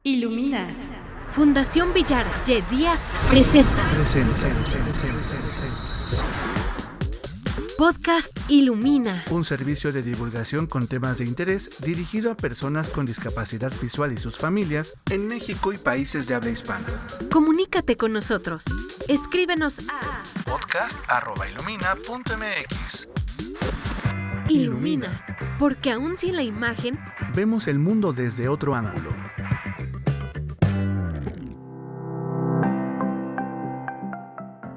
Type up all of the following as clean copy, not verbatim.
Ilumina. Fundación Villar Ye Díaz presenta Podcast Ilumina, un servicio de divulgación con temas de interés dirigido a personas con discapacidad visual y sus familias en México y países de habla hispana. Comunícate con nosotros. Escríbenos a podcast@ilumina.mx. Ilumina, porque aún sin la imagen, Vemos el mundo desde otro ángulo.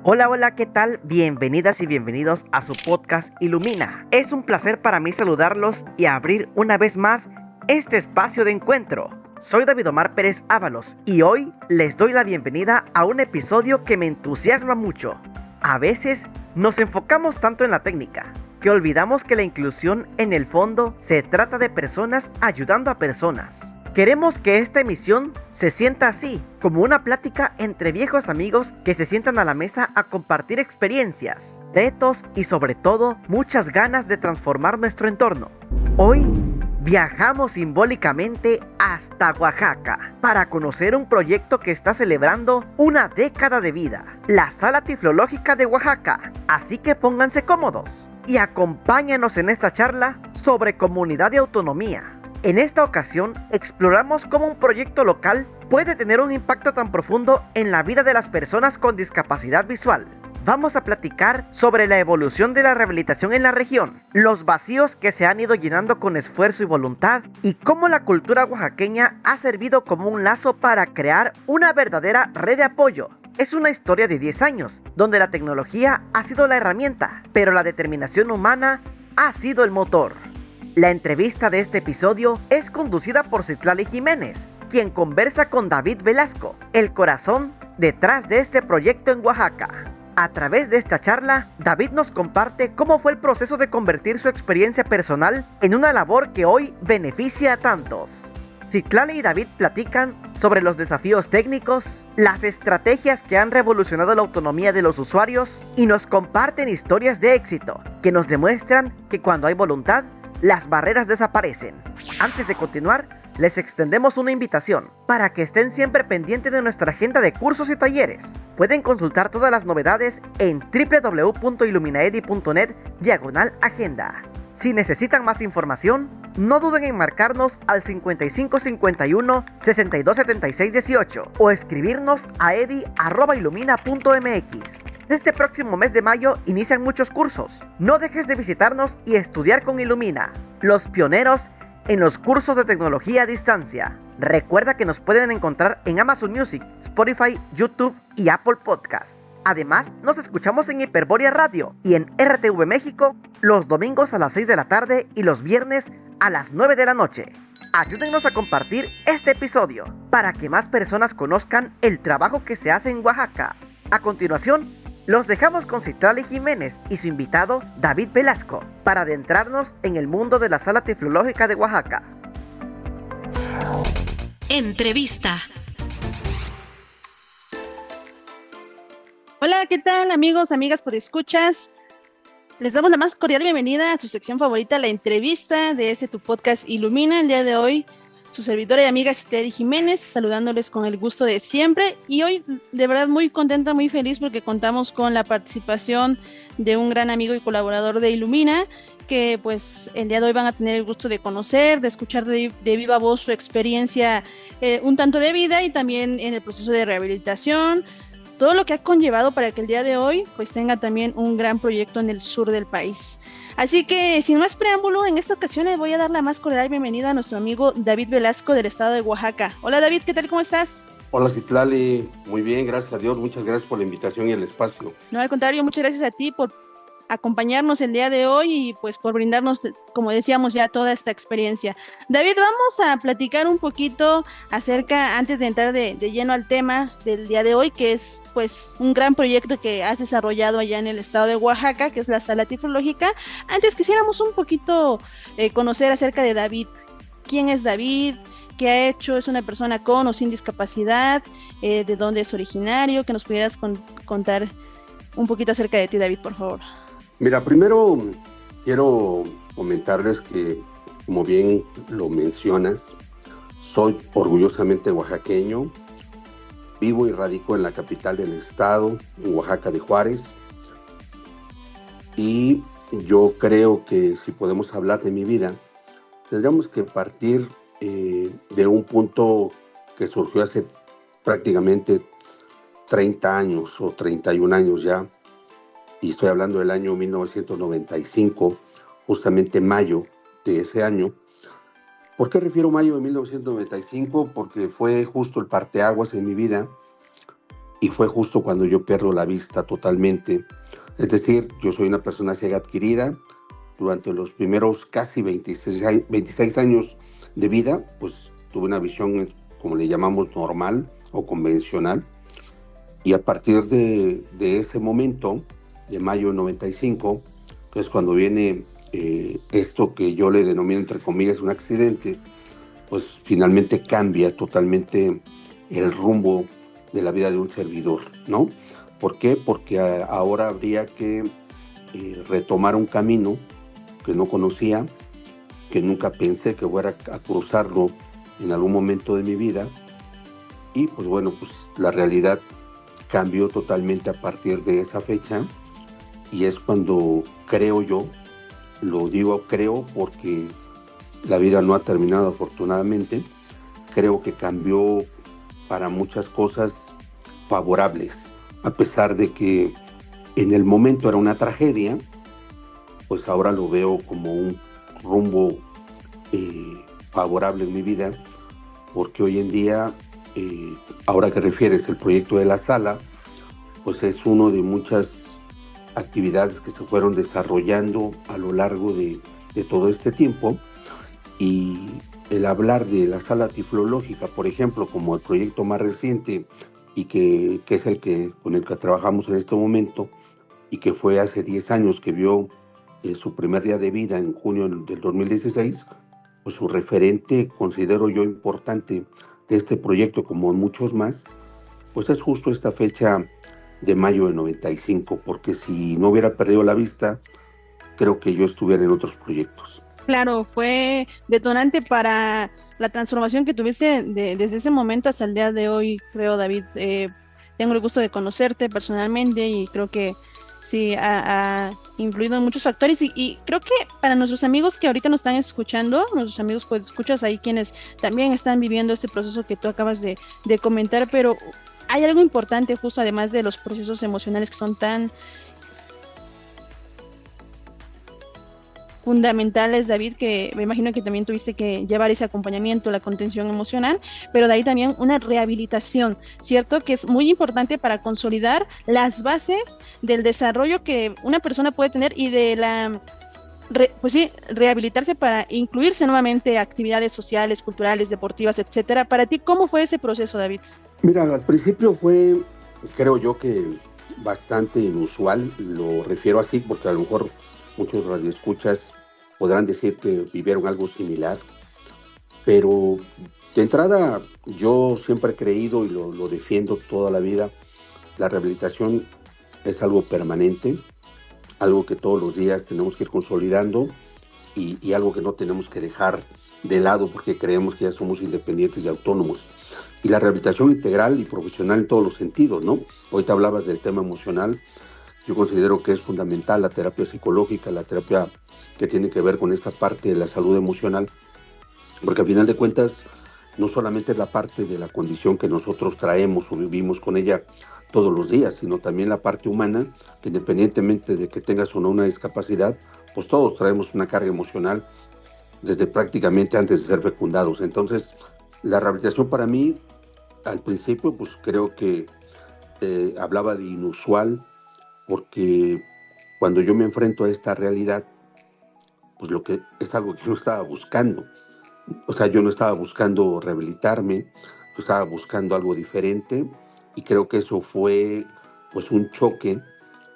Hola, ¿qué tal? Bienvenidas y bienvenidos a su podcast Ilumina. Es un placer para mí saludarlos y abrir una vez más este espacio de encuentro. Soy David Omar Pérez Ábalos y hoy les doy la bienvenida a un episodio que me entusiasma mucho. A veces nos enfocamos tanto en la técnica que olvidamos que la inclusión en el fondo se trata de personas ayudando a personas. Queremos que esta emisión se sienta así, como una plática entre viejos amigos que se sientan a la mesa a compartir experiencias, retos y sobre todo muchas ganas de transformar nuestro entorno. Hoy viajamos simbólicamente hasta Oaxaca para conocer un proyecto que está celebrando una década de vida, la Sala Tiflológica de Oaxaca. Así que pónganse cómodos y acompáñanos en esta charla sobre comunidad y autonomía. En esta ocasión exploramos cómo un proyecto local puede tener un impacto tan profundo en la vida de las personas con discapacidad visual. Vamos a platicar sobre la evolución de la rehabilitación en la región, los vacíos que se han ido llenando con esfuerzo y voluntad, y cómo la cultura oaxaqueña ha servido como un lazo para crear una verdadera red de apoyo. Es una historia de 10 años, donde la tecnología ha sido la herramienta, pero la determinación humana ha sido el motor. La entrevista de este episodio es conducida por Citlali Jiménez, quien conversa con David Velasco, el corazón detrás de este proyecto en Oaxaca. A través de esta charla, David nos comparte cómo fue el proceso de convertir su experiencia personal en una labor que hoy beneficia a tantos. Citlali y David platican sobre los desafíos técnicos, las estrategias que han revolucionado la autonomía de los usuarios y nos comparten historias de éxito que nos demuestran que cuando hay voluntad, las barreras desaparecen. Antes de continuar, les extendemos una invitación para que estén siempre pendientes de nuestra agenda de cursos y talleres. Pueden consultar todas las novedades en www.iluminaedi.net/agenda. Si necesitan más información, no duden en marcarnos al 5551 6276 18 o escribirnos a edi@ilumina.mx. Este próximo mes de mayo inician muchos cursos. No dejes de visitarnos y estudiar con Ilumina, los pioneros en los cursos de tecnología a distancia. Recuerda que nos pueden encontrar en Amazon Music, Spotify, YouTube y Apple Podcasts. Además, nos escuchamos en Hiperbórea Radio y en RTV México los domingos a las 6 de la tarde y los viernes a las 9 de la noche. Ayúdennos a compartir este episodio para que más personas conozcan el trabajo que se hace en Oaxaca. A continuación, los dejamos con Citlali Jiménez y su invitado David Velasco para adentrarnos en el mundo de la Sala Tiflológica de Oaxaca. entrevista. Hola, ¿qué tal, amigos, amigas podescuchas? Les damos la más cordial bienvenida a su sección favorita, la entrevista de tu podcast Ilumina. El día de hoy, su servidora y amiga Citlali Jiménez, saludándoles con el gusto de siempre. Y hoy, de verdad, muy contenta, muy feliz porque contamos con la participación de un gran amigo y colaborador de Ilumina, que pues el día de hoy van a tener el gusto de conocer, de escuchar de viva voz su experiencia un tanto de vida y también en el proceso de rehabilitación, todo lo que ha conllevado para que el día de hoy pues tenga también un gran proyecto en el sur del país. Así que sin más preámbulo, en esta ocasión le voy a dar la más cordial bienvenida a nuestro amigo David Velasco del estado de Oaxaca. Hola David, ¿qué tal? ¿Cómo estás? Hola Citlali, muy bien, gracias a Dios, muchas gracias por la invitación y el espacio. No, al contrario, muchas gracias a ti por acompañarnos el día de hoy y pues por brindarnos, como decíamos ya, toda esta experiencia. David, vamos a platicar un poquito acerca, antes de entrar de lleno al tema del día de hoy, que es pues un gran proyecto que has desarrollado allá en el estado de Oaxaca, que es la Sala Tiflológica. Antes quisiéramos un poquito conocer acerca de David. ¿Quién es David? ¿Qué ha hecho? ¿Es una persona con o sin discapacidad? ¿De dónde es originario? Que nos pudieras contar un poquito acerca de ti, David, por favor. Mira, primero quiero comentarles que, como bien lo mencionas, Soy orgullosamente oaxaqueño, vivo y radico en la capital del estado, en Oaxaca de Juárez, y yo creo que si podemos hablar de mi vida, tendríamos que partir de un punto que surgió hace prácticamente 30 años o 31 años ya, y estoy hablando del año 1995, justamente mayo de ese año. ¿Por qué refiero mayo de 1995? Porque fue justo el parteaguas en mi vida y fue justo cuando yo pierdo la vista totalmente. Es decir, yo soy una persona ciega adquirida. Durante los primeros casi 26 años de vida, pues tuve una visión, como le llamamos, normal o convencional. Y a partir de ese momento, de mayo de 95, es cuando viene esto que yo le denomino entre comillas un accidente, pues finalmente cambia totalmente el rumbo de la vida de un servidor, ¿no? ¿Por qué? Porque ahora habría que retomar un camino que no conocía, que nunca pensé que fuera a cruzarlo en algún momento de mi vida, y pues bueno, pues la realidad cambió totalmente a partir de esa fecha, y es cuando creo yo, lo digo creo porque la vida no ha terminado afortunadamente, creo que cambió para muchas cosas favorables, a pesar de que en el momento era una tragedia, pues ahora lo veo como un rumbo favorable en mi vida, porque hoy en día, ahora que refieres el proyecto de la sala, pues es uno de muchas actividades que se fueron desarrollando a lo largo de todo este tiempo, y el hablar de la sala tiflológica, por ejemplo, como el proyecto más reciente y que es el que con el que trabajamos en este momento, y que fue hace 10 años que vio su primer día de vida en junio del 2016, pues su referente, considero yo importante de este proyecto, como en muchos más, pues es justo esta fecha de mayo de 95, porque si no hubiera perdido la vista, creo que yo estuviera en otros proyectos. Claro, fue detonante para la transformación que tuviste desde ese momento hasta el día de hoy, creo, David. Tengo el gusto de conocerte personalmente y creo que sí ha influido en muchos factores y creo que para nuestros amigos que ahorita nos están escuchando, nuestros amigos pues escuchas ahí quienes también están viviendo este proceso que tú acabas de comentar, pero hay algo importante justo además de los procesos emocionales que son tan fundamentales, David, que me imagino que también tuviste que llevar ese acompañamiento, la contención emocional, pero de ahí también una rehabilitación, ¿cierto? Que es muy importante para consolidar las bases del desarrollo que una persona puede tener y de la, pues sí, rehabilitarse para incluirse nuevamente a actividades sociales, culturales, deportivas, etcétera. Para ti, ¿cómo fue ese proceso, David? Mira, al principio fue, creo yo que bastante inusual, lo refiero así porque a lo mejor muchos radioescuchas podrán decir que vivieron algo similar, pero de entrada yo siempre he creído y lo defiendo toda la vida, la rehabilitación es algo permanente, algo que todos los días tenemos que ir consolidando y algo que no tenemos que dejar de lado porque creemos que ya somos independientes y autónomos. Y la rehabilitación integral y profesional en todos los sentidos, ¿no? Ahorita hablabas del tema emocional. Yo considero que es fundamental la terapia psicológica, la terapia que tiene que ver con esta parte de la salud emocional, porque al final de cuentas no solamente es la parte de la condición que nosotros traemos o vivimos con ella todos los días, sino también la parte humana, que independientemente de que tengas o no una discapacidad, pues todos traemos una carga emocional desde prácticamente antes de ser fecundados. Entonces, la rehabilitación para mí, al principio, pues creo que hablaba de inusual, porque cuando yo me enfrento a esta realidad, pues lo que es algo que yo estaba buscando. O sea, yo no estaba buscando rehabilitarme, yo estaba buscando algo diferente y creo que eso fue pues un choque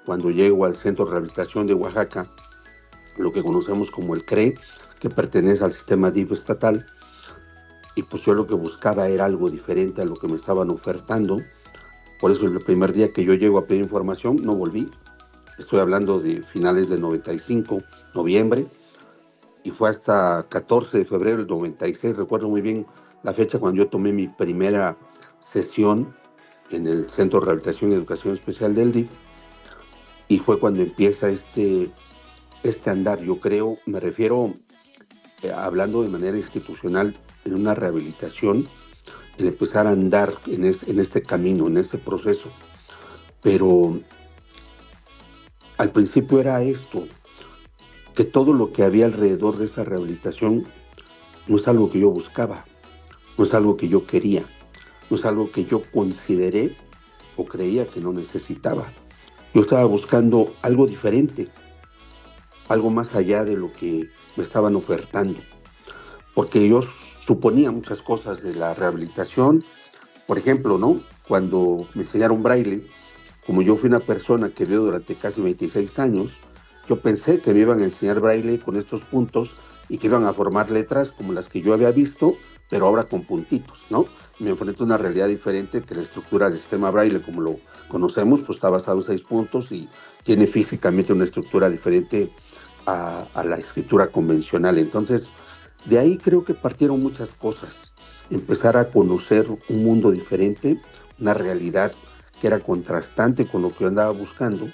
cuando llego al Centro de Rehabilitación de Oaxaca, lo que conocemos como el CRE, que pertenece al sistema DIF estatal, y pues yo lo que buscaba era algo diferente a lo que me estaban ofertando. Por eso el primer día que yo llego a pedir información no volví. Estoy hablando de finales del 95, noviembre, y fue hasta 14 de febrero del 96, recuerdo muy bien la fecha cuando yo tomé mi primera sesión en el Centro de Rehabilitación y Educación Especial del DIF, y fue cuando empieza este andar. Yo creo, me refiero, hablando de manera institucional, en una rehabilitación, en empezar a andar en este camino, en este proceso. Pero al principio era esto, que todo lo que había alrededor de esa rehabilitación no es algo que yo buscaba, no es algo que yo quería, no es algo que yo consideré o creía que no necesitaba. Yo estaba buscando algo diferente, algo más allá de lo que me estaban ofertando, porque yo suponía muchas cosas de la rehabilitación. Por ejemplo, ¿no? Cuando me enseñaron braille, como yo fui una persona que vio durante casi 26 años, yo pensé que me iban a enseñar braille con estos puntos y que iban a formar letras como las que yo había visto, pero ahora con puntitos, ¿no? Me enfrento a una realidad diferente, que la estructura del sistema braille, como lo conocemos, pues está basado en 6 puntos y tiene físicamente una estructura diferente a la escritura convencional. Entonces, de ahí creo que partieron muchas cosas. Empezar a conocer un mundo diferente, una realidad que era contrastante con lo que yo andaba buscando,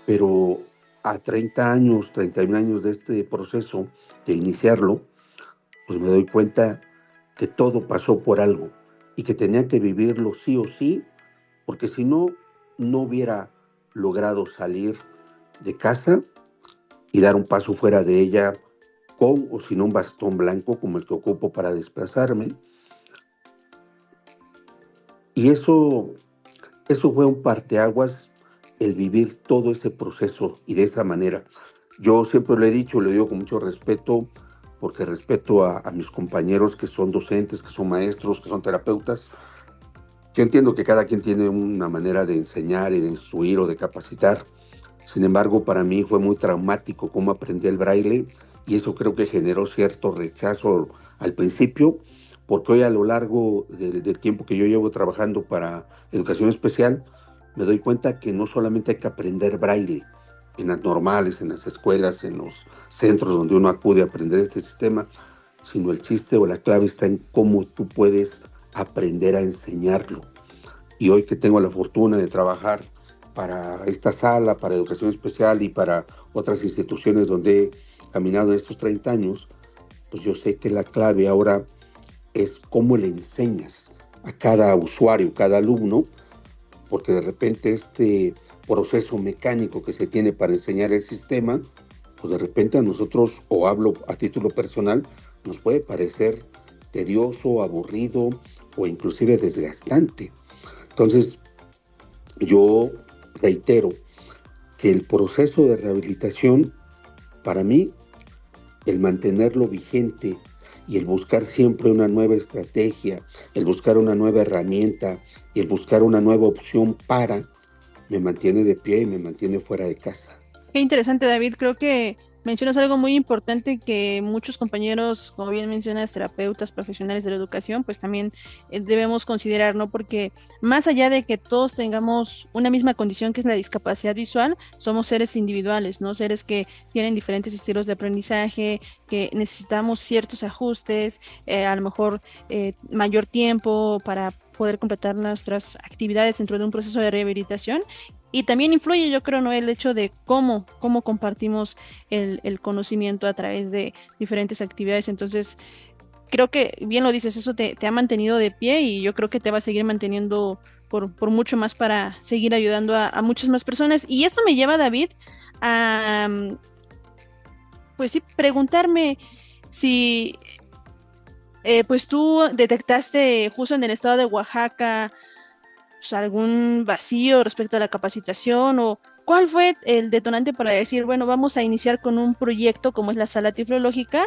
pero a 30 años, 31 años de este proceso, de iniciarlo, pues me doy cuenta que todo pasó por algo y que tenía que vivirlo sí o sí, porque si no, no hubiera logrado salir de casa y dar un paso fuera de ella con o sin un bastón blanco como el que ocupo para desplazarme. Y eso fue un parteaguas, el vivir todo ese proceso y de esa manera. Yo siempre lo he dicho, lo digo con mucho respeto, porque respeto a mis compañeros que son docentes, que son maestros, que son terapeutas. Yo entiendo que cada quien tiene una manera de enseñar y de instruir o de capacitar. Sin embargo, para mí fue muy traumático cómo aprendí el braille, y eso creo que generó cierto rechazo al principio, porque hoy a lo largo del tiempo que yo llevo trabajando para educación especial, me doy cuenta que no solamente hay que aprender braille en las normales, en las escuelas, en los centros donde uno acude a aprender este sistema, sino el chiste o la clave está en cómo tú puedes aprender a enseñarlo. Y hoy que tengo la fortuna de trabajar para esta sala, para educación especial y para otras instituciones donde he caminado en estos 30 años, pues yo sé que la clave ahora es cómo le enseñas a cada usuario, cada alumno, porque de repente este proceso mecánico que se tiene para enseñar el sistema, pues de repente a nosotros, o hablo a título personal, nos puede parecer tedioso, aburrido o inclusive desgastante. Entonces, yo reitero que el proceso de rehabilitación, para mí, el mantenerlo vigente y el buscar siempre una nueva estrategia, el buscar una nueva herramienta y el buscar una nueva opción me mantiene de pie y me mantiene fuera de casa. Qué interesante, David. Creo que mencionas algo muy importante que muchos compañeros, como bien mencionas, terapeutas, profesionales de la educación, pues también debemos considerar, ¿no? Porque más allá de que todos tengamos una misma condición, que es la discapacidad visual, somos seres individuales, ¿no? Seres que tienen diferentes estilos de aprendizaje, que necesitamos ciertos ajustes, a lo mejor mayor tiempo para poder completar nuestras actividades dentro de un proceso de rehabilitación. Y también influye, yo creo, ¿no? El hecho de cómo compartimos el conocimiento a través de diferentes actividades. Entonces, creo que, bien lo dices, eso te ha mantenido de pie y yo creo que te va a seguir manteniendo por mucho más para seguir ayudando a muchas más personas. Y eso me lleva, David, a, pues sí, preguntarme si, pues tú detectaste justo en el estado de Oaxaca algún vacío respecto a la capacitación, o cuál fue el detonante para decir, bueno, vamos a iniciar con un proyecto como es la sala tiflológica,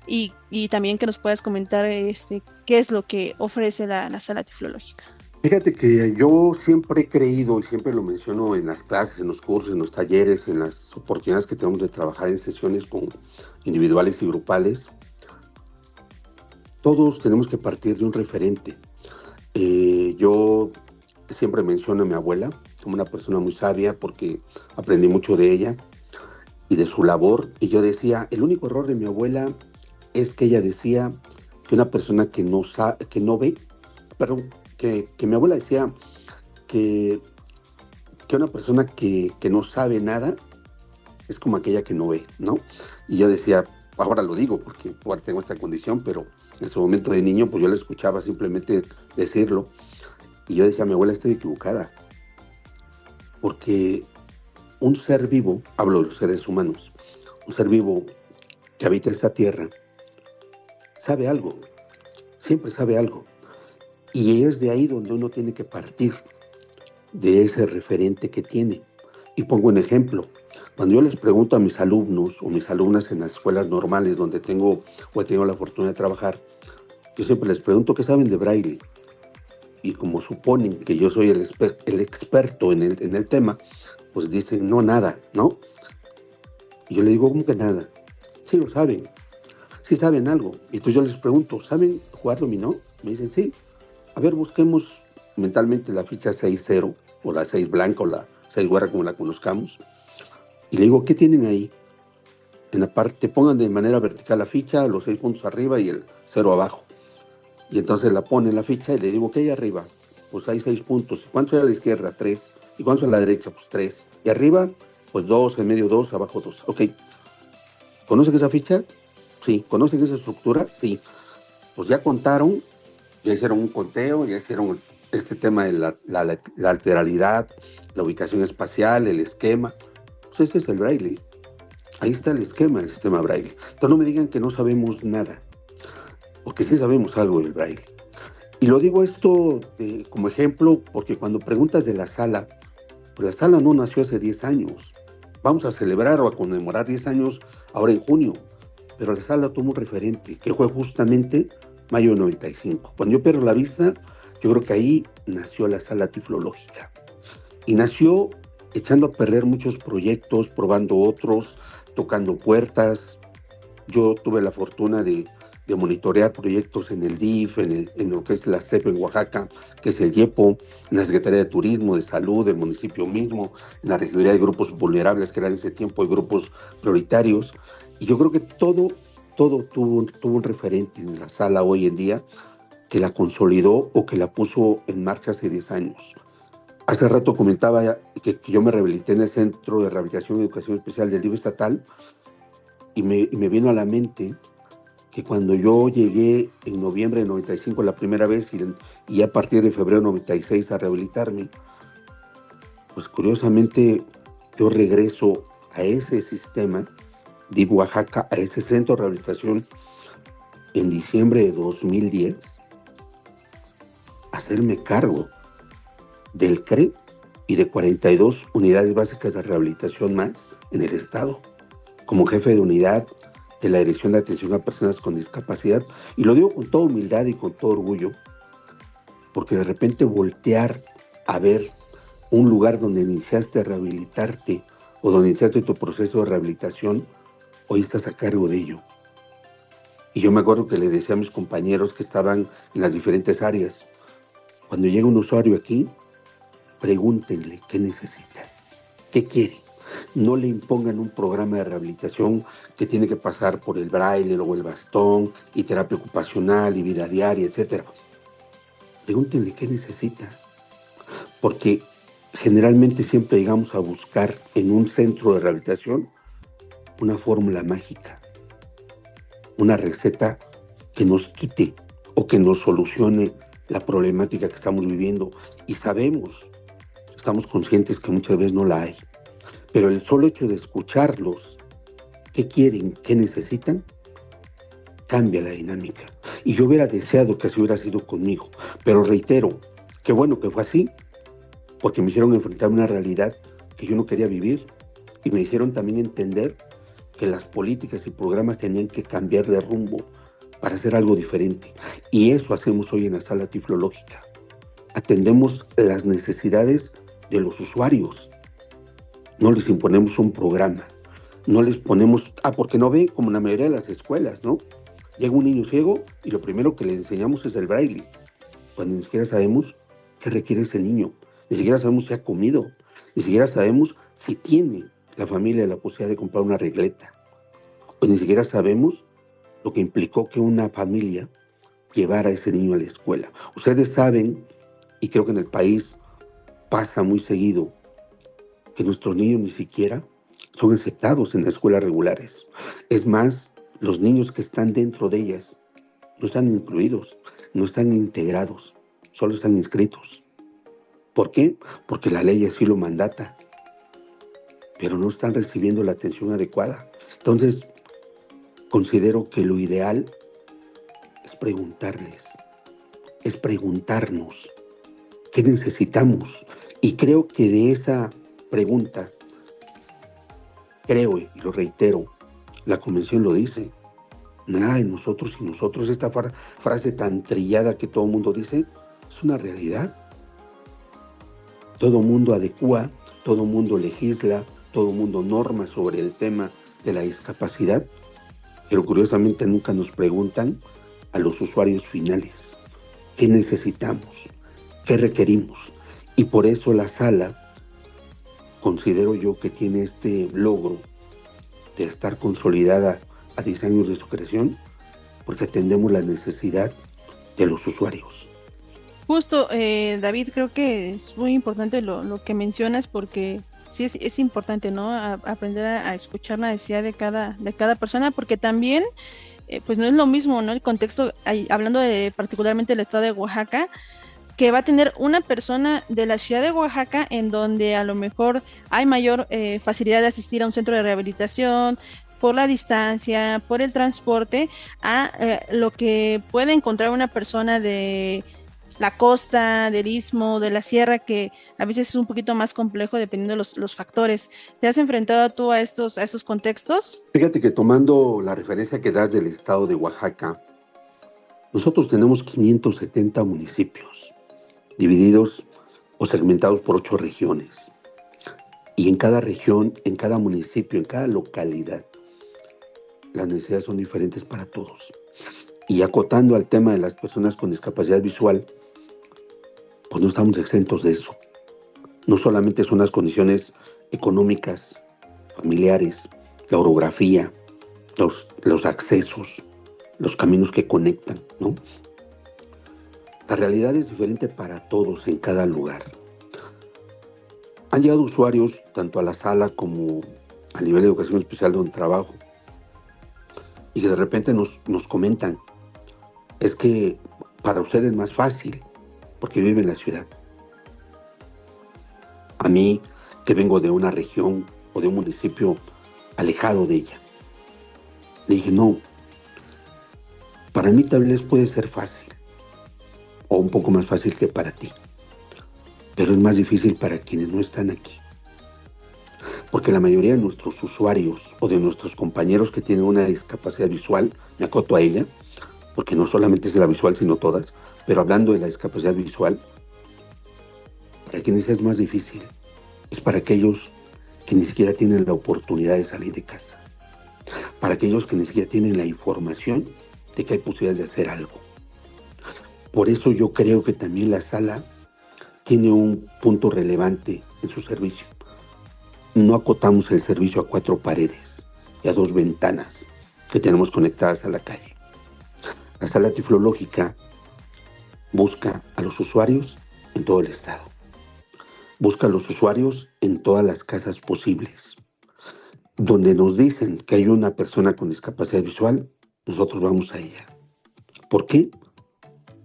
y también que nos puedas comentar qué es lo que ofrece la sala tiflológica. Fíjate que yo siempre he creído, y siempre lo menciono en las clases, en los cursos, en los talleres, en las oportunidades que tenemos de trabajar en sesiones con individuales y grupales, todos tenemos que partir de un referente. Yo siempre menciono a mi abuela como una persona muy sabia, porque aprendí mucho de ella y de su labor. Y yo decía, el único error de mi abuela es que ella decía que una persona que no ve, perdón, que mi abuela decía que una persona que no sabe nada es como aquella que no ve, ¿no? Y yo decía, ahora lo digo porque ahora tengo esta condición, pero en ese momento de niño, pues yo le escuchaba simplemente decirlo, y yo decía, mi abuela, estoy equivocada, porque un ser vivo, hablo de los seres humanos, un ser vivo que habita esta tierra, sabe algo, siempre sabe algo, y es de ahí donde uno tiene que partir, de ese referente que tiene. Y pongo un ejemplo. Cuando yo les pregunto a mis alumnos o mis alumnas en las escuelas normales donde he tenido la fortuna de trabajar, yo siempre les pregunto qué saben de Braille. Y como suponen que yo soy el experto en el tema, pues dicen, no, nada, ¿no? Y yo le digo, ¿cómo que nada? Sí lo saben, sí saben algo. Y entonces yo les pregunto, ¿saben jugar dominó? Me dicen, sí. A ver, busquemos mentalmente la ficha 6-0, o la 6 blanca, o la 6 guerra, como la conozcamos. Y le digo, ¿qué tienen ahí? En la parte, pongan de manera vertical la ficha, los 6 puntos arriba y el 0 abajo. Y entonces la pone en la ficha y le digo, ¿qué hay arriba? Pues hay 6 puntos. ¿Y cuánto hay a la izquierda? 3. ¿Y cuánto a la derecha? Pues 3. Y arriba, pues 2, en medio 2, abajo 2. Ok. ¿Conocen esa ficha? Sí. ¿Conocen esa estructura? Sí. Pues ya contaron, ya hicieron un conteo, ya hicieron este tema de la lateralidad, la ubicación espacial, el esquema. Pues ese es el Braille. Ahí está el esquema del sistema Braille. Entonces no me digan que no sabemos nada, porque sí sabemos algo del Braille. Y lo digo esto como ejemplo, porque cuando preguntas de la sala, pues la sala no nació hace 10 años. Vamos a celebrar o a conmemorar 10 años ahora en junio, pero la sala tuvo un referente, que fue justamente mayo de 95. Cuando yo pierdo la vista, yo creo que ahí nació la sala tiflológica. Y nació echando a perder muchos proyectos, probando otros, tocando puertas. Yo tuve la fortuna de monitorear proyectos en el DIF, en lo que es la CEP en Oaxaca, que es el IEPO, en la Secretaría de Turismo, de Salud, del municipio mismo, en la regiduría de grupos vulnerables, que eran en ese tiempo de grupos prioritarios. Y yo creo que todo tuvo un referente en la sala hoy en día que la consolidó o que la puso en marcha hace 10 años. Hace rato comentaba que yo me rehabilité en el Centro de Rehabilitación y Educación Especial del DIF estatal y me vino a la mente que cuando yo llegué en noviembre de 95 la primera vez y a partir de febrero de 96 a rehabilitarme, pues curiosamente yo regreso a ese sistema de Oaxaca, a ese centro de rehabilitación en diciembre de 2010, a hacerme cargo del CRE y de 42 unidades básicas de rehabilitación más en el estado, como jefe de unidad de la Dirección de Atención a Personas con Discapacidad. Y lo digo con toda humildad y con todo orgullo, porque de repente voltear a ver un lugar donde iniciaste a rehabilitarte o donde iniciaste tu proceso de rehabilitación, hoy estás a cargo de ello. Y yo me acuerdo que le decía a mis compañeros que estaban en las diferentes áreas, cuando llega un usuario aquí, pregúntenle qué necesita, qué quiere. No le impongan un programa de rehabilitación que tiene que pasar por el braille, luego el bastón, y terapia ocupacional, y vida diaria, etc. Pregúntenle qué necesita. Porque generalmente siempre llegamos a buscar en un centro de rehabilitación una fórmula mágica, una receta que nos quite o que nos solucione la problemática que estamos viviendo. Y estamos conscientes que muchas veces no la hay. Pero el solo hecho de escucharlos, qué quieren, qué necesitan, cambia la dinámica. Y yo hubiera deseado que así hubiera sido conmigo. Pero reitero, qué bueno que fue así, porque me hicieron enfrentar una realidad que yo no quería vivir y me hicieron también entender que las políticas y programas tenían que cambiar de rumbo para hacer algo diferente. Y eso hacemos hoy en la sala tiflológica. Atendemos las necesidades de los usuarios. No les imponemos un programa. No les ponemos, porque no ve, como en la mayoría de las escuelas, ¿no? Llega un niño ciego y lo primero que le enseñamos es el braille, cuando ni siquiera sabemos qué requiere ese niño, ni siquiera sabemos si ha comido, ni siquiera sabemos si tiene la familia la posibilidad de comprar una regleta, o ni siquiera sabemos lo que implicó que una familia, 2 niños ciegos, y lo primero que le enseñamos es el braille, cuando ni siquiera sabemos qué requiere ese niño, ni siquiera sabemos si ha comido, ni siquiera sabemos si ha tiene la familia la posibilidad de comprar una regleta, o ni siquiera sabemos lo que implicó que una familia llevar a ese niño a la escuela. Ustedes saben, y creo que en el país pasa muy seguido, que nuestros niños ni siquiera son aceptados en las escuelas regulares. Es más, los niños que están dentro de ellas no están incluidos, no están integrados, solo están inscritos. ¿Por qué? Porque la ley así lo mandata, pero no están recibiendo la atención adecuada. Entonces, considero que lo ideal es preguntarles, es preguntarnos qué necesitamos. Y creo que de esa pregunta, creo y lo reitero, la Convención lo dice, nada de nosotros y nosotros, esta frase tan trillada que todo el mundo dice, es una realidad. Todo el mundo adecua, todo el mundo legisla, todo el mundo norma sobre el tema de la discapacidad, pero curiosamente nunca nos preguntan a los usuarios finales qué necesitamos, qué requerimos. Y por eso la sala, considero yo que tiene este logro de estar consolidada a 10 años de su creación, porque atendemos la necesidad de los usuarios. Justo, David, creo que es muy importante lo que mencionas, porque sí es importante, ¿no? Aprender a escuchar la necesidad de cada persona, porque también, pues no es lo mismo, ¿no? El contexto, hablando particularmente del estado de Oaxaca, que va a tener una persona de la ciudad de Oaxaca en donde a lo mejor hay mayor facilidad de asistir a un centro de rehabilitación, por la distancia, por el transporte, a lo que puede encontrar una persona de la costa, del istmo, de la sierra, que a veces es un poquito más complejo dependiendo de los factores. ¿Te has enfrentado tú a estos contextos? Fíjate que tomando la referencia que das del estado de Oaxaca, nosotros tenemos 570 municipios, divididos o segmentados por 8 regiones. Y en cada región, en cada municipio, en cada localidad, las necesidades son diferentes para todos. Y acotando al tema de las personas con discapacidad visual, pues no estamos exentos de eso. No solamente son las condiciones económicas, familiares, la orografía, los accesos, los caminos que conectan, ¿no? La realidad es diferente para todos en cada lugar. Han llegado usuarios tanto a la sala como a nivel de educación especial donde trabajo, y que de repente nos comentan, es que para ustedes es más fácil porque viven en la ciudad. A mí, que vengo de una región o de un municipio alejado de ella, le dije, no, para mí tal vez puede ser fácil o un poco más fácil que para ti, pero es más difícil para quienes no están aquí, porque la mayoría de nuestros usuarios o de nuestros compañeros que tienen una discapacidad visual, me acoto a ella, porque no solamente es la visual, sino todas, pero hablando de la discapacidad visual, para quienes es más difícil, es para aquellos que ni siquiera tienen la oportunidad de salir de casa, para aquellos que ni siquiera tienen la información de que hay posibilidades de hacer algo. Por eso yo creo que también la sala tiene un punto relevante en su servicio. No acotamos el servicio a 4 paredes y a 2 ventanas que tenemos conectadas a la calle. La sala tiflológica busca a los usuarios en todo el estado. Busca a los usuarios en todas las casas posibles. Donde nos dicen que hay una persona con discapacidad visual, nosotros vamos a ella. ¿Por qué?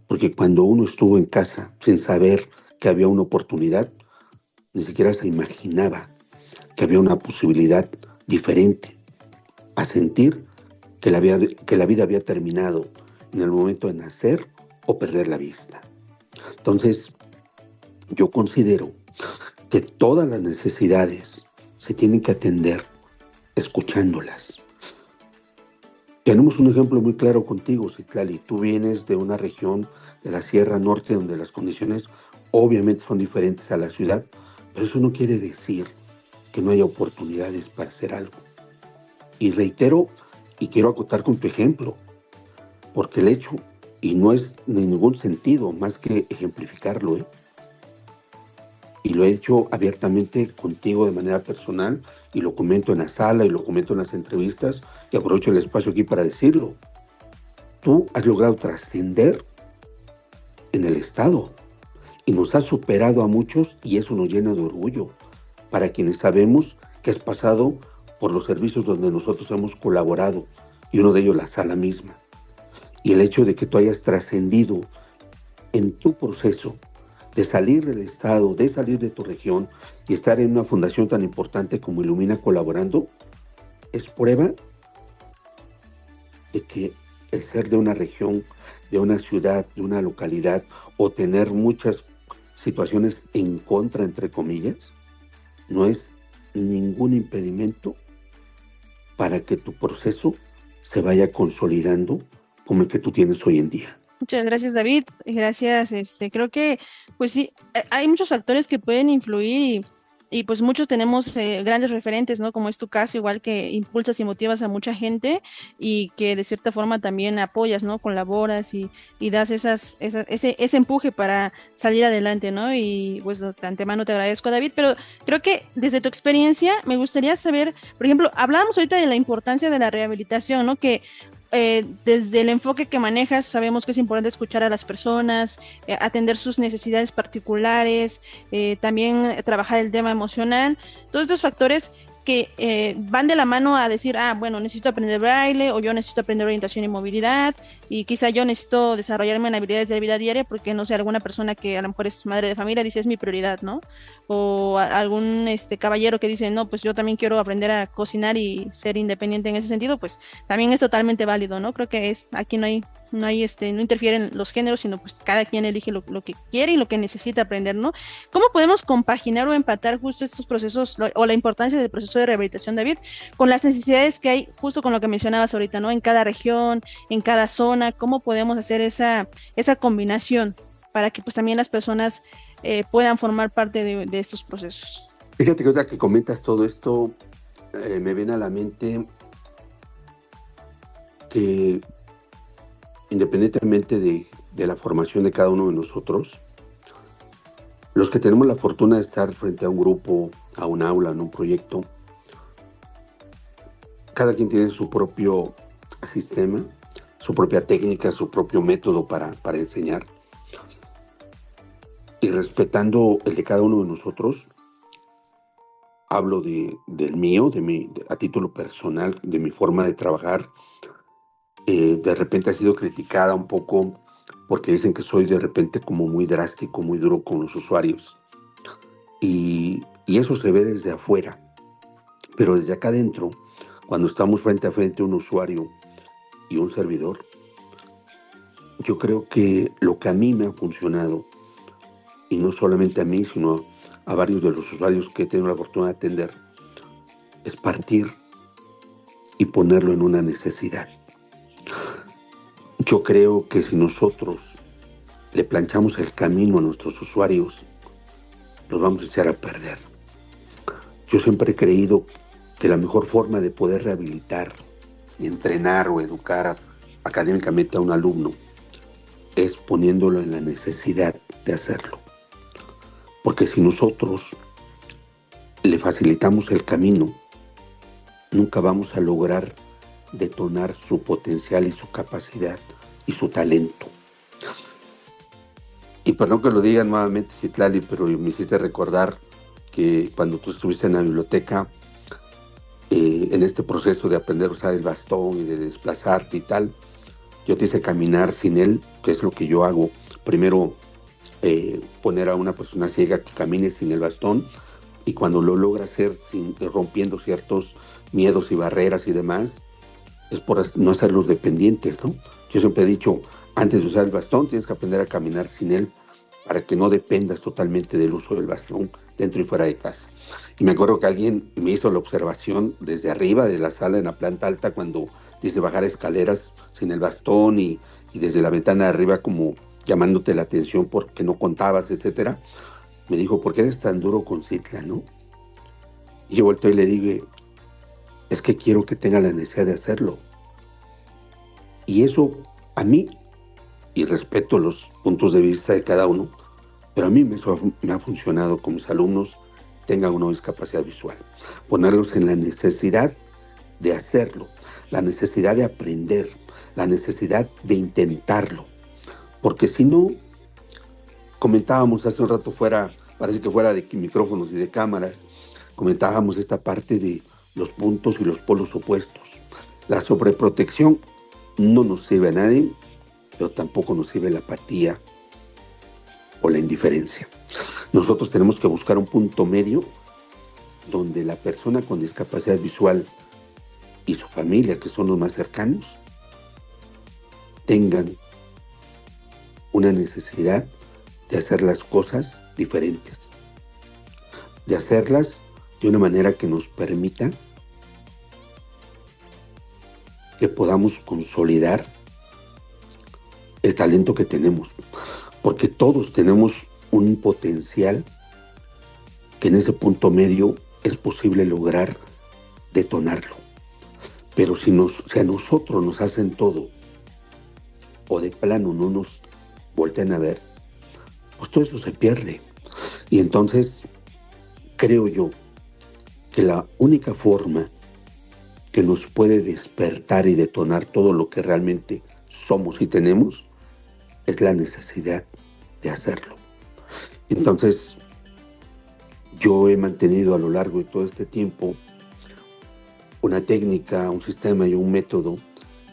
Porque cuando uno estuvo en casa sin saber que había una oportunidad, ni siquiera se imaginaba que había una posibilidad diferente a sentir que la vida había terminado en el momento de nacer o perder la vista. Entonces, yo considero que todas las necesidades se tienen que atender escuchándolas. Tenemos un ejemplo muy claro contigo, Citlali. Tú vienes de una región de la Sierra Norte donde las condiciones obviamente son diferentes a la ciudad, pero eso no quiere decir que no haya oportunidades para hacer algo. Y reitero, y quiero acotar con tu ejemplo, porque el hecho, y no es de ningún sentido más que ejemplificarlo, y lo he hecho abiertamente contigo de manera personal, y lo comento en la sala, y lo comento en las entrevistas, y aprovecho el espacio aquí para decirlo. tú has logrado trascender en el Estado y nos has superado a muchos y eso nos llena de orgullo para quienes sabemos que has pasado por los servicios donde nosotros hemos colaborado y uno de ellos la sala misma. Y el hecho de que tú hayas trascendido en tu proceso de salir del Estado, de salir de tu región y estar en una fundación tan importante como Ilumina colaborando, es prueba de que el ser de una región, de una ciudad, de una localidad, o tener muchas situaciones en contra, entre comillas, no es ningún impedimento para que tu proceso se vaya consolidando como el que tú tienes hoy en día. Muchas gracias, David. Gracias. Creo que, pues sí, hay muchos factores que pueden influir y pues muchos tenemos grandes referentes, ¿no? Como es tu caso, igual que impulsas y motivas a mucha gente y que de cierta forma también apoyas, ¿no? Colaboras y das ese empuje para salir adelante, ¿no? Y pues de antemano te agradezco, David, pero creo que desde tu experiencia me gustaría saber, por ejemplo, hablábamos ahorita de la importancia de la rehabilitación, ¿no? Que desde el enfoque que manejas sabemos que es importante escuchar a las personas, atender sus necesidades particulares, también trabajar el tema emocional, todos estos factores que van de la mano a decir, bueno, necesito aprender braille o yo necesito aprender orientación y movilidad y quizá yo necesito desarrollarme en habilidades de vida diaria porque, no sé, alguna persona que a lo mejor es madre de familia dice es mi prioridad, ¿no? O algún caballero que dice, no, pues yo también quiero aprender a cocinar y ser independiente en ese sentido, pues también es totalmente válido, ¿no? Creo que aquí no interfieren los géneros, sino pues cada quien elige lo que quiere y lo que necesita aprender, ¿no? ¿Cómo podemos compaginar o empatar justo estos procesos o la importancia del proceso de rehabilitación, David, con las necesidades que hay justo con lo que mencionabas ahorita, ¿no? En cada región, en cada zona, ¿cómo podemos hacer esa combinación para que pues también las personas puedan formar parte de estos procesos? Fíjate que ahorita que comentas todo esto, me viene a la mente que independientemente de la formación de cada uno de nosotros, los que tenemos la fortuna de estar frente a un grupo, a un aula, en un proyecto, cada quien tiene su propio sistema, su propia técnica, su propio método para enseñar. Y respetando el de cada uno de nosotros, hablo del mío, a título personal, de mi forma de trabajar. De repente ha sido criticada un poco porque dicen que soy de repente como muy drástico, muy duro con los usuarios. Y eso se ve desde afuera. Pero desde acá adentro, cuando estamos frente a frente a un usuario y un servidor, yo creo que lo que a mí me ha funcionado, y no solamente a mí, sino a varios de los usuarios que he tenido la fortuna de atender, es partir y ponerlo en una necesidad. Yo creo que si nosotros le planchamos el camino a nuestros usuarios, los vamos a echar a perder. Yo siempre he creído que la mejor forma de poder rehabilitar y entrenar o educar académicamente a un alumno es poniéndolo en la necesidad de hacerlo. Porque si nosotros le facilitamos el camino, nunca vamos a lograr detonar su potencial y su capacidad y su talento. Y perdón que lo diga nuevamente, Citlali, pero me hiciste recordar que cuando tú estuviste en la biblioteca, en este proceso de aprender a usar el bastón y de desplazarte y tal, yo te hice caminar sin él, que es lo que yo hago. Primero, poner a una persona ciega que camine sin el bastón, y cuando lo logra hacer rompiendo ciertos miedos y barreras y demás, es por no hacerlos dependientes, ¿no? Yo siempre he dicho, antes de usar el bastón, tienes que aprender a caminar sin él para que no dependas totalmente del uso del bastón dentro y fuera de casa. Y me acuerdo que alguien me hizo la observación desde arriba de la sala en la planta alta cuando dice bajar escaleras sin el bastón y desde la ventana de arriba como llamándote la atención porque no contabas, etcétera. Me dijo, ¿por qué eres tan duro con Citla, no? Y yo volteo y le dije, es que quiero que tenga la necesidad de hacerlo. Y eso a mí, y respeto los puntos de vista de cada uno, pero a mí me ha funcionado con mis alumnos tengan una discapacidad visual. Ponerlos en la necesidad de hacerlo, la necesidad de aprender, la necesidad de intentarlo, porque si no, comentábamos hace un rato parece que fuera de micrófonos y de cámaras, comentábamos esta parte de los puntos y los polos opuestos. La sobreprotección no nos sirve a nadie, pero tampoco nos sirve la apatía o la indiferencia. Nosotros tenemos que buscar un punto medio donde la persona con discapacidad visual y su familia, que son los más cercanos, tengan una necesidad de hacer las cosas diferentes, de hacerlas de una manera que nos permita que podamos consolidar el talento que tenemos, porque todos tenemos un potencial que en ese punto medio es posible lograr detonarlo. Pero si a nosotros nos hacen todo, o de plano no nos voltean a ver, pues todo eso se pierde. Y entonces creo yo que la única forma que nos puede despertar y detonar todo lo que realmente somos y tenemos es la necesidad de hacerlo. Entonces, yo he mantenido a lo largo de todo este tiempo una técnica, un sistema y un método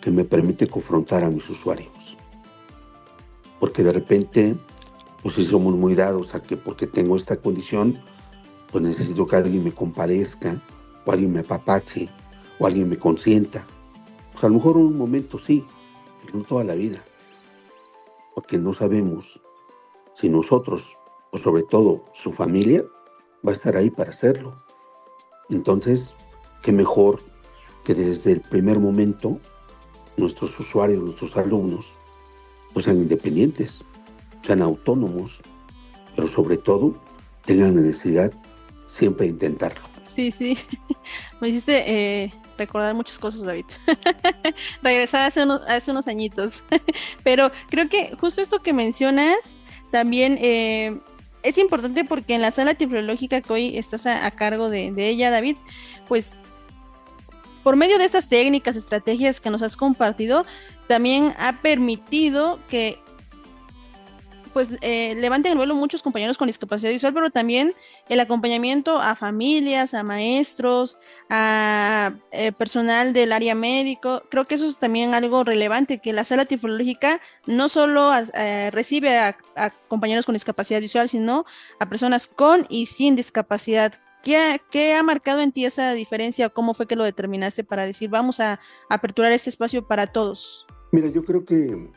que me permite confrontar a mis usuarios. Porque de repente, pues si somos muy dados a que porque tengo esta condición, pues necesito que alguien me compadezca, o alguien me apapache, o alguien me consienta. Pues a lo mejor un momento sí, pero no toda la vida. Porque no sabemos si nosotros, o sobre todo su familia, va a estar ahí para hacerlo. Entonces, qué mejor que desde el primer momento nuestros usuarios, nuestros alumnos, pues sean independientes, sean autónomos, pero sobre todo tengan la necesidad siempre de intentarlo. Sí, sí. Me hiciste recordar muchas cosas, David. Regresar hace unos añitos. Pero creo que justo esto que mencionas también es importante porque en la sala tiflológica que hoy estás a cargo de ella, David, pues por medio de estas técnicas, estrategias que nos has compartido, también ha permitido que pues levanten el vuelo muchos compañeros con discapacidad visual, pero también el acompañamiento a familias, a maestros, a personal del área médico. Creo que eso es también algo relevante, que la sala tiflológica no solo recibe a compañeros con discapacidad visual, sino a personas con y sin discapacidad. ¿Qué ha marcado en ti esa diferencia? ¿Cómo fue que lo determinaste para decir vamos a aperturar este espacio para todos? Mira, yo creo que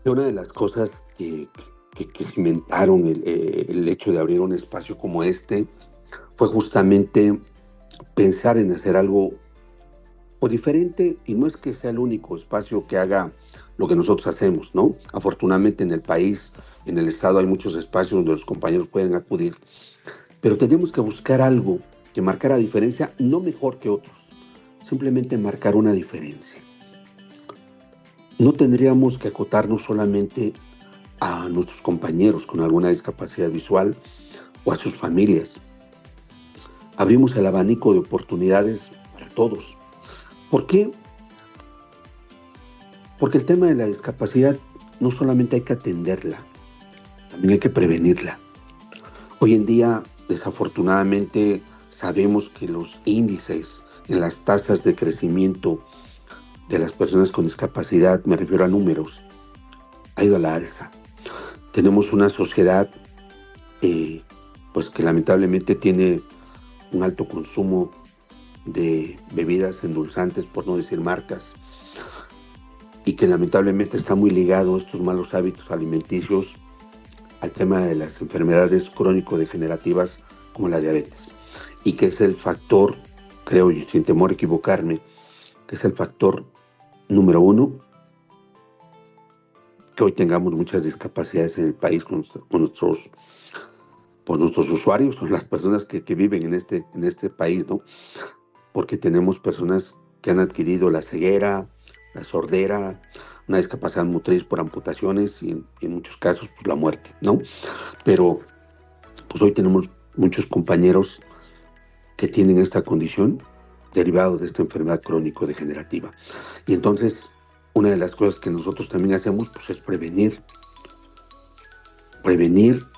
una de las cosas que cimentaron el hecho de abrir un espacio como este fue justamente pensar en hacer algo diferente, y no es que sea el único espacio que haga lo que nosotros hacemos, ¿no? Afortunadamente en el país, en el estado, hay muchos espacios donde los compañeros pueden acudir, pero tenemos que buscar algo que marcara diferencia, no mejor que otros, simplemente marcar una diferencia. No tendríamos que acotarnos solamente a nuestros compañeros con alguna discapacidad visual o a sus familias. Abrimos el abanico de oportunidades para todos. ¿Por qué? Porque el tema de la discapacidad no solamente hay que atenderla, también hay que prevenirla. Hoy en día, desafortunadamente, sabemos que los índices en las tasas de crecimiento de las personas con discapacidad, me refiero a números, ha ido a la alza. Tenemos una sociedad pues que lamentablemente tiene un alto consumo de bebidas endulzantes, por no decir marcas, y que lamentablemente está muy ligado estos malos hábitos alimenticios al tema de las enfermedades crónico-degenerativas como la diabetes, y que es el factor, creo yo, sin temor a equivocarme, que es el factor número 1 que hoy tengamos muchas discapacidades en el país con nuestros usuarios, con las personas que viven en este país, ¿no? Porque tenemos personas que han adquirido la ceguera, la sordera, una discapacidad motriz por amputaciones y en muchos casos pues la muerte, ¿no? Pero pues hoy tenemos muchos compañeros que tienen esta condición derivado de esta enfermedad crónico-degenerativa. Y entonces una de las cosas que nosotros también hacemos pues, es prevenir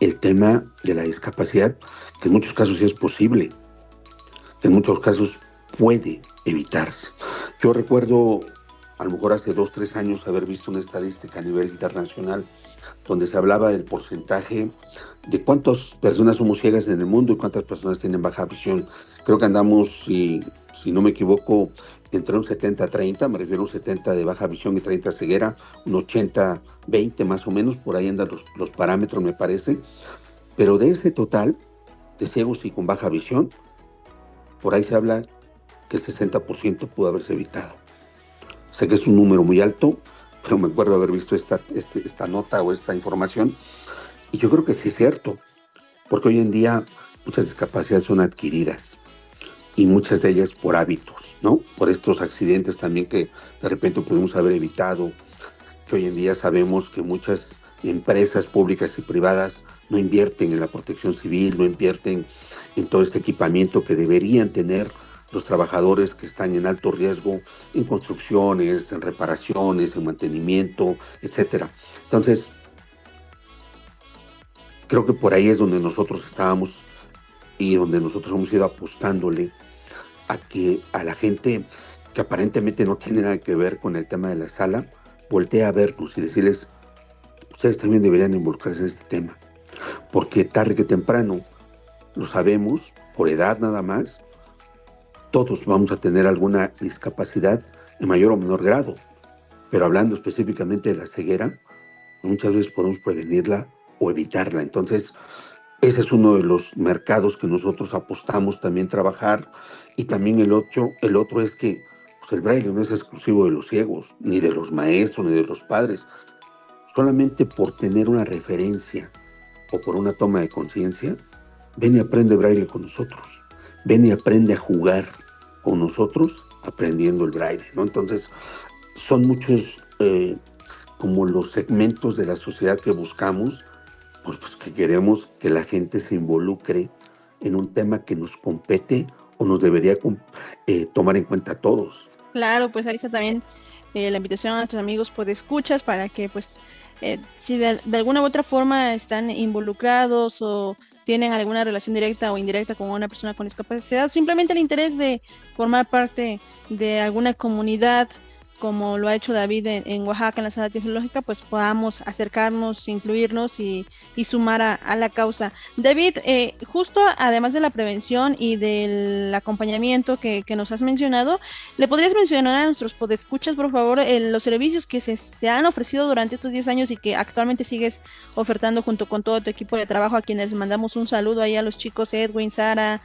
el tema de la discapacidad, que en muchos casos sí es posible, que en muchos casos puede evitarse. Yo recuerdo, a lo mejor hace 2-3 años, haber visto una estadística a nivel internacional donde se hablaba del porcentaje de cuántas personas somos ciegas en el mundo y cuántas personas tienen baja visión. Creo que andamos, si no me equivoco, entre un 70-30, me refiero a un 70 de baja visión y 30 ceguera, un 80-20 más o menos, por ahí andan los parámetros me parece, pero de ese total de ciegos y con baja visión, por ahí se habla que el 60% pudo haberse evitado. Sé que es un número muy alto, pero me acuerdo haber visto esta nota o esta información, y yo creo que sí es cierto, porque hoy en día muchas discapacidades son adquiridas, y muchas de ellas por hábitos, ¿no? Por estos accidentes también que de repente pudimos haber evitado, que hoy en día sabemos que muchas empresas públicas y privadas no invierten en la protección civil, no invierten en todo este equipamiento que deberían tener los trabajadores que están en alto riesgo en construcciones, en reparaciones, en mantenimiento, etcétera. Entonces, creo que por ahí es donde nosotros estábamos y donde nosotros hemos ido apostándole a que a la gente que aparentemente no tiene nada que ver con el tema de la sala, voltee a vernos y decirles, ustedes también deberían involucrarse en este tema, porque tarde que temprano, lo sabemos, por edad nada más, todos vamos a tener alguna discapacidad en mayor o menor grado, pero hablando específicamente de la ceguera, muchas veces podemos prevenirla o evitarla. Entonces, ese es uno de los mercados que nosotros apostamos también trabajar, y también el otro es que pues el braille no es exclusivo de los ciegos, ni de los maestros, ni de los padres. Solamente por tener una referencia o por una toma de conciencia, ven y aprende braille con nosotros, ven y aprende a jugar con nosotros aprendiendo el braille, ¿no? Entonces, son muchos como los segmentos de la sociedad que buscamos, pues que queremos que la gente se involucre en un tema que nos compete o nos debería tomar en cuenta a todos. Claro, pues ahí está también la invitación a nuestros amigos podescuchas para que pues si de alguna u otra forma están involucrados o tienen alguna relación directa o indirecta con una persona con discapacidad, simplemente el interés de formar parte de alguna comunidad, como lo ha hecho David en Oaxaca, en la sala teológica, pues podamos acercarnos, incluirnos y sumar a la causa. David, justo además de la prevención y del acompañamiento que nos has mencionado, ¿le podrías mencionar a nuestros podescuchas, por favor, los servicios que se han ofrecido durante estos 10 años y que actualmente sigues ofertando junto con todo tu equipo de trabajo, a quienes mandamos un saludo ahí a los chicos Edwin, Sara,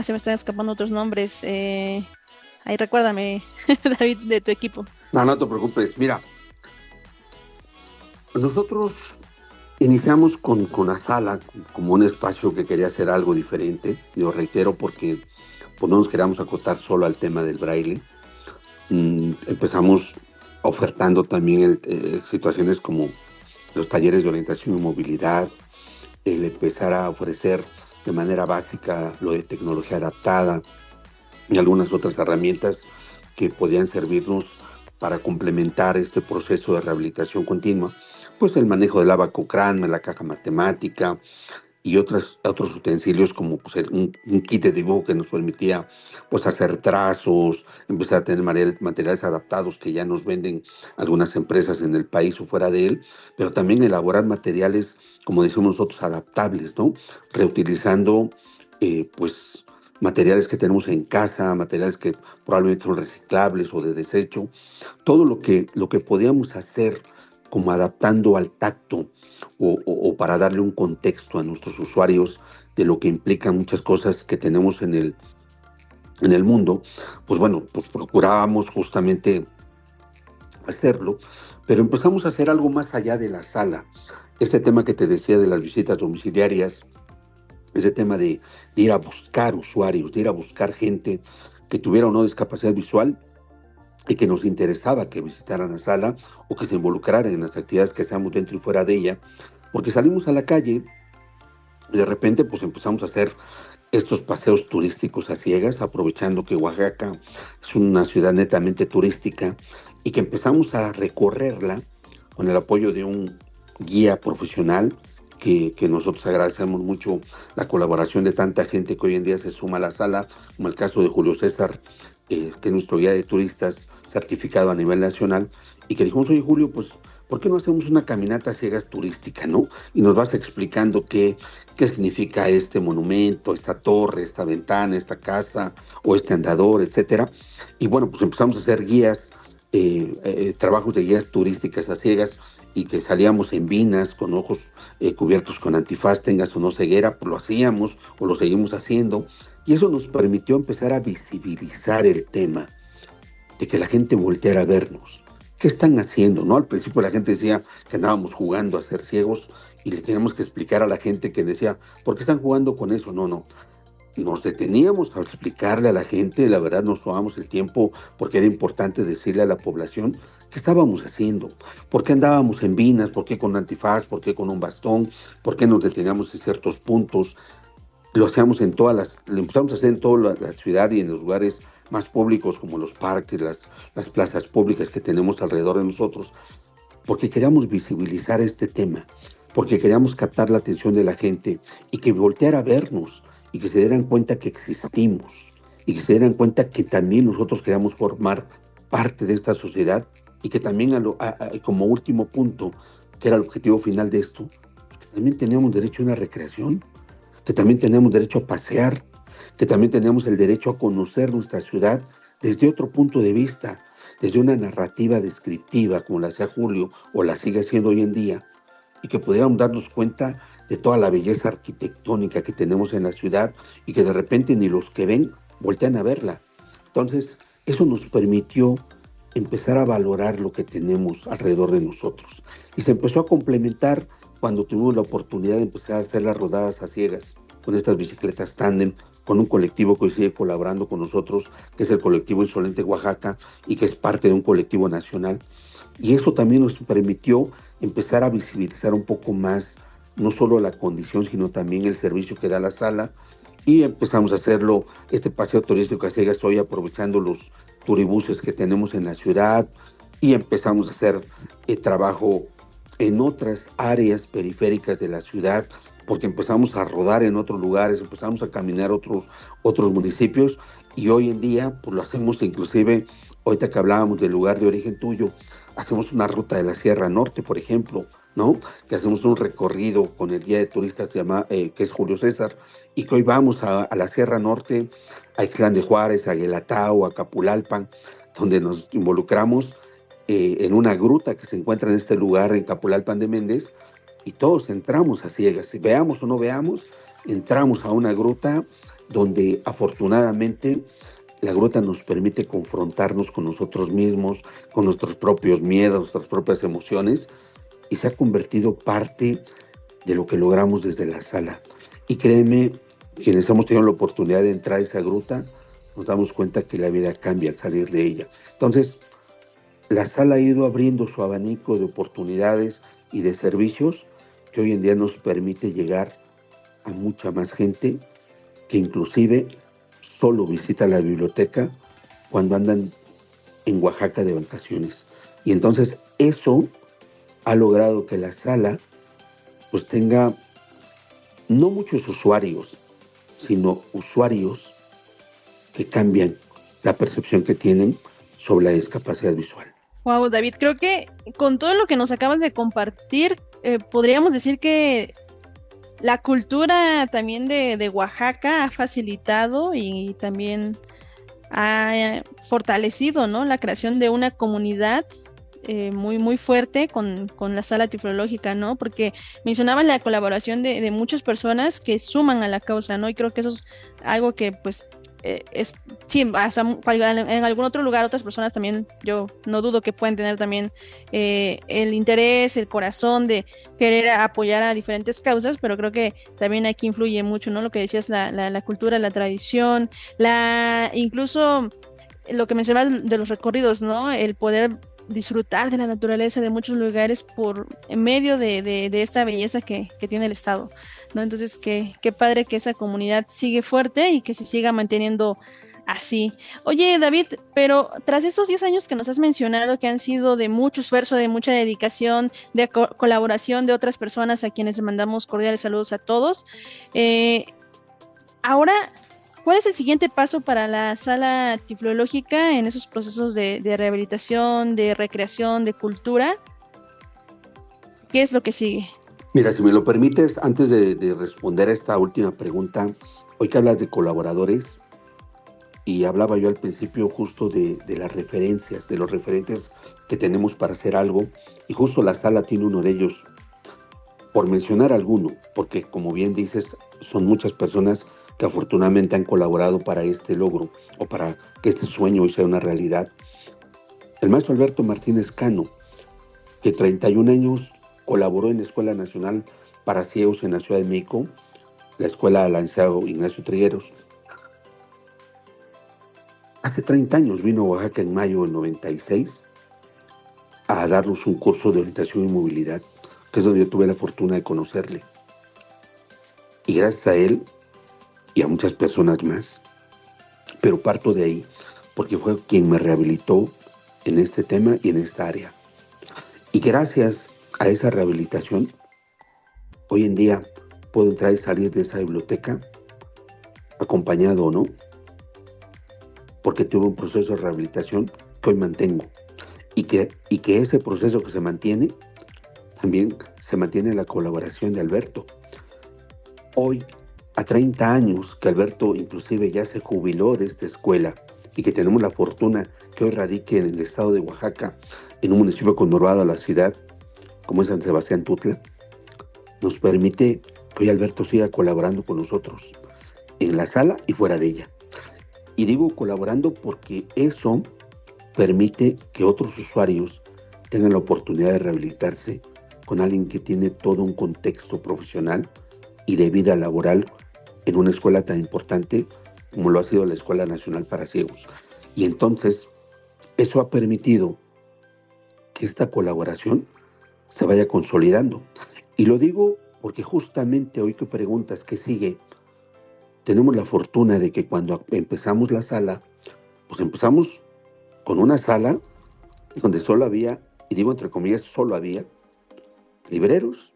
se me están escapando otros nombres, ahí recuérdame, David, de tu equipo. No te preocupes. Mira, nosotros iniciamos con la sala como un espacio que quería hacer algo diferente. Yo reitero porque pues, no nos queríamos acotar solo al tema del braille. Empezamos ofertando también situaciones como los talleres de orientación y movilidad, el empezar a ofrecer de manera básica lo de tecnología adaptada y algunas otras herramientas que podían servirnos para complementar este proceso de rehabilitación continua, pues el manejo del abaco cráneo, la caja matemática y otros utensilios como pues, un kit de dibujo que nos permitía pues, hacer trazos, empezar a tener materiales adaptados que ya nos venden algunas empresas en el país o fuera de él, pero también elaborar materiales, como decimos nosotros, adaptables, ¿no? Reutilizando pues materiales que tenemos en casa, materiales que probablemente son reciclables o de desecho, todo lo que podíamos hacer como adaptando al tacto o para darle un contexto a nuestros usuarios de lo que implican muchas cosas que tenemos en el mundo, pues bueno, pues procurábamos justamente hacerlo, pero empezamos a hacer algo más allá de la sala. Este tema que te decía de las visitas domiciliarias, ese tema de ir a buscar usuarios, de ir a buscar gente que tuviera o no discapacidad visual y que nos interesaba que visitaran la sala o que se involucraran en las actividades que hacemos dentro y fuera de ella, porque salimos a la calle y de repente pues empezamos a hacer estos paseos turísticos a ciegas, aprovechando que Oaxaca es una ciudad netamente turística y que empezamos a recorrerla con el apoyo de un guía profesional que nosotros agradecemos mucho la colaboración de tanta gente que hoy en día se suma a la sala, como el caso de Julio César, que es nuestro guía de turistas certificado a nivel nacional, y que dijimos, oye Julio, pues, ¿por qué no hacemos una caminata ciegas turística, no? Y nos vas explicando qué significa este monumento, esta torre, esta ventana, esta casa, o este andador, etcétera. Y bueno, pues empezamos a hacer guías, trabajos de guías turísticas a ciegas, y que salíamos en vinas con ojos cubiertos con antifaz, tengas o no ceguera, pues lo hacíamos o lo seguimos haciendo, y eso nos permitió empezar a visibilizar el tema, de que la gente volteara a vernos. ¿Qué están haciendo? ¿No? Al principio la gente decía que andábamos jugando a ser ciegos, y le teníamos que explicar a la gente que decía, ¿por qué están jugando con eso? No. Nos deteníamos a explicarle a la gente, la verdad nos tomamos el tiempo porque era importante decirle a la población qué estábamos haciendo, por qué andábamos en vinas, por qué con antifaz, por qué con un bastón, por qué nos deteníamos en ciertos puntos. Lo hacíamos lo empezamos a hacer en toda la ciudad y en los lugares más públicos como los parques, las plazas públicas que tenemos alrededor de nosotros, porque queríamos visibilizar este tema, porque queríamos captar la atención de la gente y que volteara a vernos y que se dieran cuenta que existimos y que se dieran cuenta que también nosotros queríamos formar parte de esta sociedad, y que también como último punto, que era el objetivo final de esto, que también teníamos derecho a una recreación, que también teníamos derecho a pasear, que también teníamos el derecho a conocer nuestra ciudad desde otro punto de vista, desde una narrativa descriptiva como la hacía Julio o la sigue haciendo hoy en día, y que pudiéramos darnos cuenta de toda la belleza arquitectónica que tenemos en la ciudad y que de repente ni los que ven voltean a verla. Entonces, eso nos permitió empezar a valorar lo que tenemos alrededor de nosotros. Y se empezó a complementar cuando tuvimos la oportunidad de empezar a hacer las rodadas a ciegas con estas bicicletas tándem, con un colectivo que hoy sigue colaborando con nosotros, que es el colectivo Insolente Oaxaca, y que es parte de un colectivo nacional. Y eso también nos permitió empezar a visibilizar un poco más, no solo la condición, sino también el servicio que da la sala. Y empezamos a hacerlo, este paseo turístico a ciegas, hoy aprovechando los turibuses que tenemos en la ciudad, y empezamos a hacer trabajo en otras áreas periféricas de la ciudad, porque empezamos a rodar en otros lugares, empezamos a caminar otros municipios, y hoy en día pues lo hacemos inclusive, ahorita que hablábamos del lugar de origen tuyo, hacemos una ruta de la Sierra Norte, por ejemplo, ¿no? Que hacemos un recorrido con el guía de turistas que es Julio César, y que hoy vamos a la Sierra Norte, a Ixtlán de Juárez, a Guelatao, a Capulalpan, donde nos involucramos en una gruta que se encuentra en este lugar, en Capulalpan de Méndez, y todos entramos a ciegas, si veamos o no veamos, entramos a una gruta donde afortunadamente la gruta nos permite confrontarnos con nosotros mismos, con nuestros propios miedos, nuestras propias emociones, y se ha convertido parte de lo que logramos desde la sala. Y créeme, quienes hemos tenido la oportunidad de entrar a esa gruta, nos damos cuenta que la vida cambia al salir de ella. Entonces, la sala ha ido abriendo su abanico de oportunidades y de servicios que hoy en día nos permite llegar a mucha más gente que inclusive solo visita la biblioteca cuando andan en Oaxaca de vacaciones. Y entonces eso ha logrado que la sala pues tenga no muchos usuarios, sino usuarios que cambian la percepción que tienen sobre la discapacidad visual. Wow, David, creo que con todo lo que nos acabas de compartir, podríamos decir que la cultura también de Oaxaca ha facilitado y también ha fortalecido, ¿no?, la creación de una comunidad muy fuerte con la sala tiflológica, ¿no? Porque mencionaban la colaboración de muchas personas que suman a la causa, ¿no? Y creo que eso es algo que pues sí, o sea, en algún otro lugar otras personas también, yo no dudo que pueden tener también el interés, el corazón de querer apoyar a diferentes causas, pero creo que también aquí influye mucho, ¿no? Lo que decías, la cultura, la tradición, incluso lo que mencionabas de los recorridos, ¿no? El poder disfrutar de la naturaleza de muchos lugares en medio de esta belleza que tiene el estado, ¿no? Entonces, qué padre que esa comunidad sigue fuerte y que se siga manteniendo así. Oye, David, pero tras estos 10 años que nos has mencionado, que han sido de mucho esfuerzo, de mucha dedicación, de colaboración de otras personas a quienes le mandamos cordiales saludos a todos, eh, ahora, ¿cuál es el siguiente paso para la sala tiflológica en esos procesos de rehabilitación, de recreación, de cultura? ¿Qué es lo que sigue? Mira, si me lo permites, antes de responder a esta última pregunta, hoy que hablas de colaboradores, y hablaba yo al principio justo de las referencias, de los referentes que tenemos para hacer algo, y justo la sala tiene uno de ellos, por mencionar alguno, porque como bien dices, son muchas personas que afortunadamente han colaborado para este logro, o para que este sueño hoy sea una realidad. El maestro Alberto Martínez Cano, que 31 años colaboró en la Escuela Nacional para Ciegos en la Ciudad de México, la Escuela Licenciado Ignacio Trigueros. Hace 30 años vino a Oaxaca en mayo del 96 a darnos un curso de orientación y movilidad, que es donde yo tuve la fortuna de conocerle. Y gracias a él y a muchas personas más, pero parto de ahí, porque fue quien me rehabilitó en este tema y en esta área. Y gracias a esa rehabilitación, hoy en día puedo entrar y salir de esa biblioteca, acompañado o no, porque tuve un proceso de rehabilitación que hoy mantengo. Y que ese proceso que se mantiene, también se mantiene la colaboración de Alberto. Hoy, a 30 años que Alberto inclusive ya se jubiló de esta escuela y que tenemos la fortuna que hoy radique en el estado de Oaxaca, en un municipio conurbado a la ciudad, como es San Sebastián Tutla, nos permite que hoy Alberto siga colaborando con nosotros en la sala y fuera de ella. Y digo colaborando porque eso permite que otros usuarios tengan la oportunidad de rehabilitarse con alguien que tiene todo un contexto profesional y de vida laboral en una escuela tan importante como lo ha sido la Escuela Nacional para Ciegos. Y entonces, eso ha permitido que esta colaboración se vaya consolidando. Y lo digo porque justamente hoy que preguntas qué sigue, tenemos la fortuna de que cuando empezamos la sala, pues empezamos con una sala donde solo había, y digo entre comillas, solo había libreros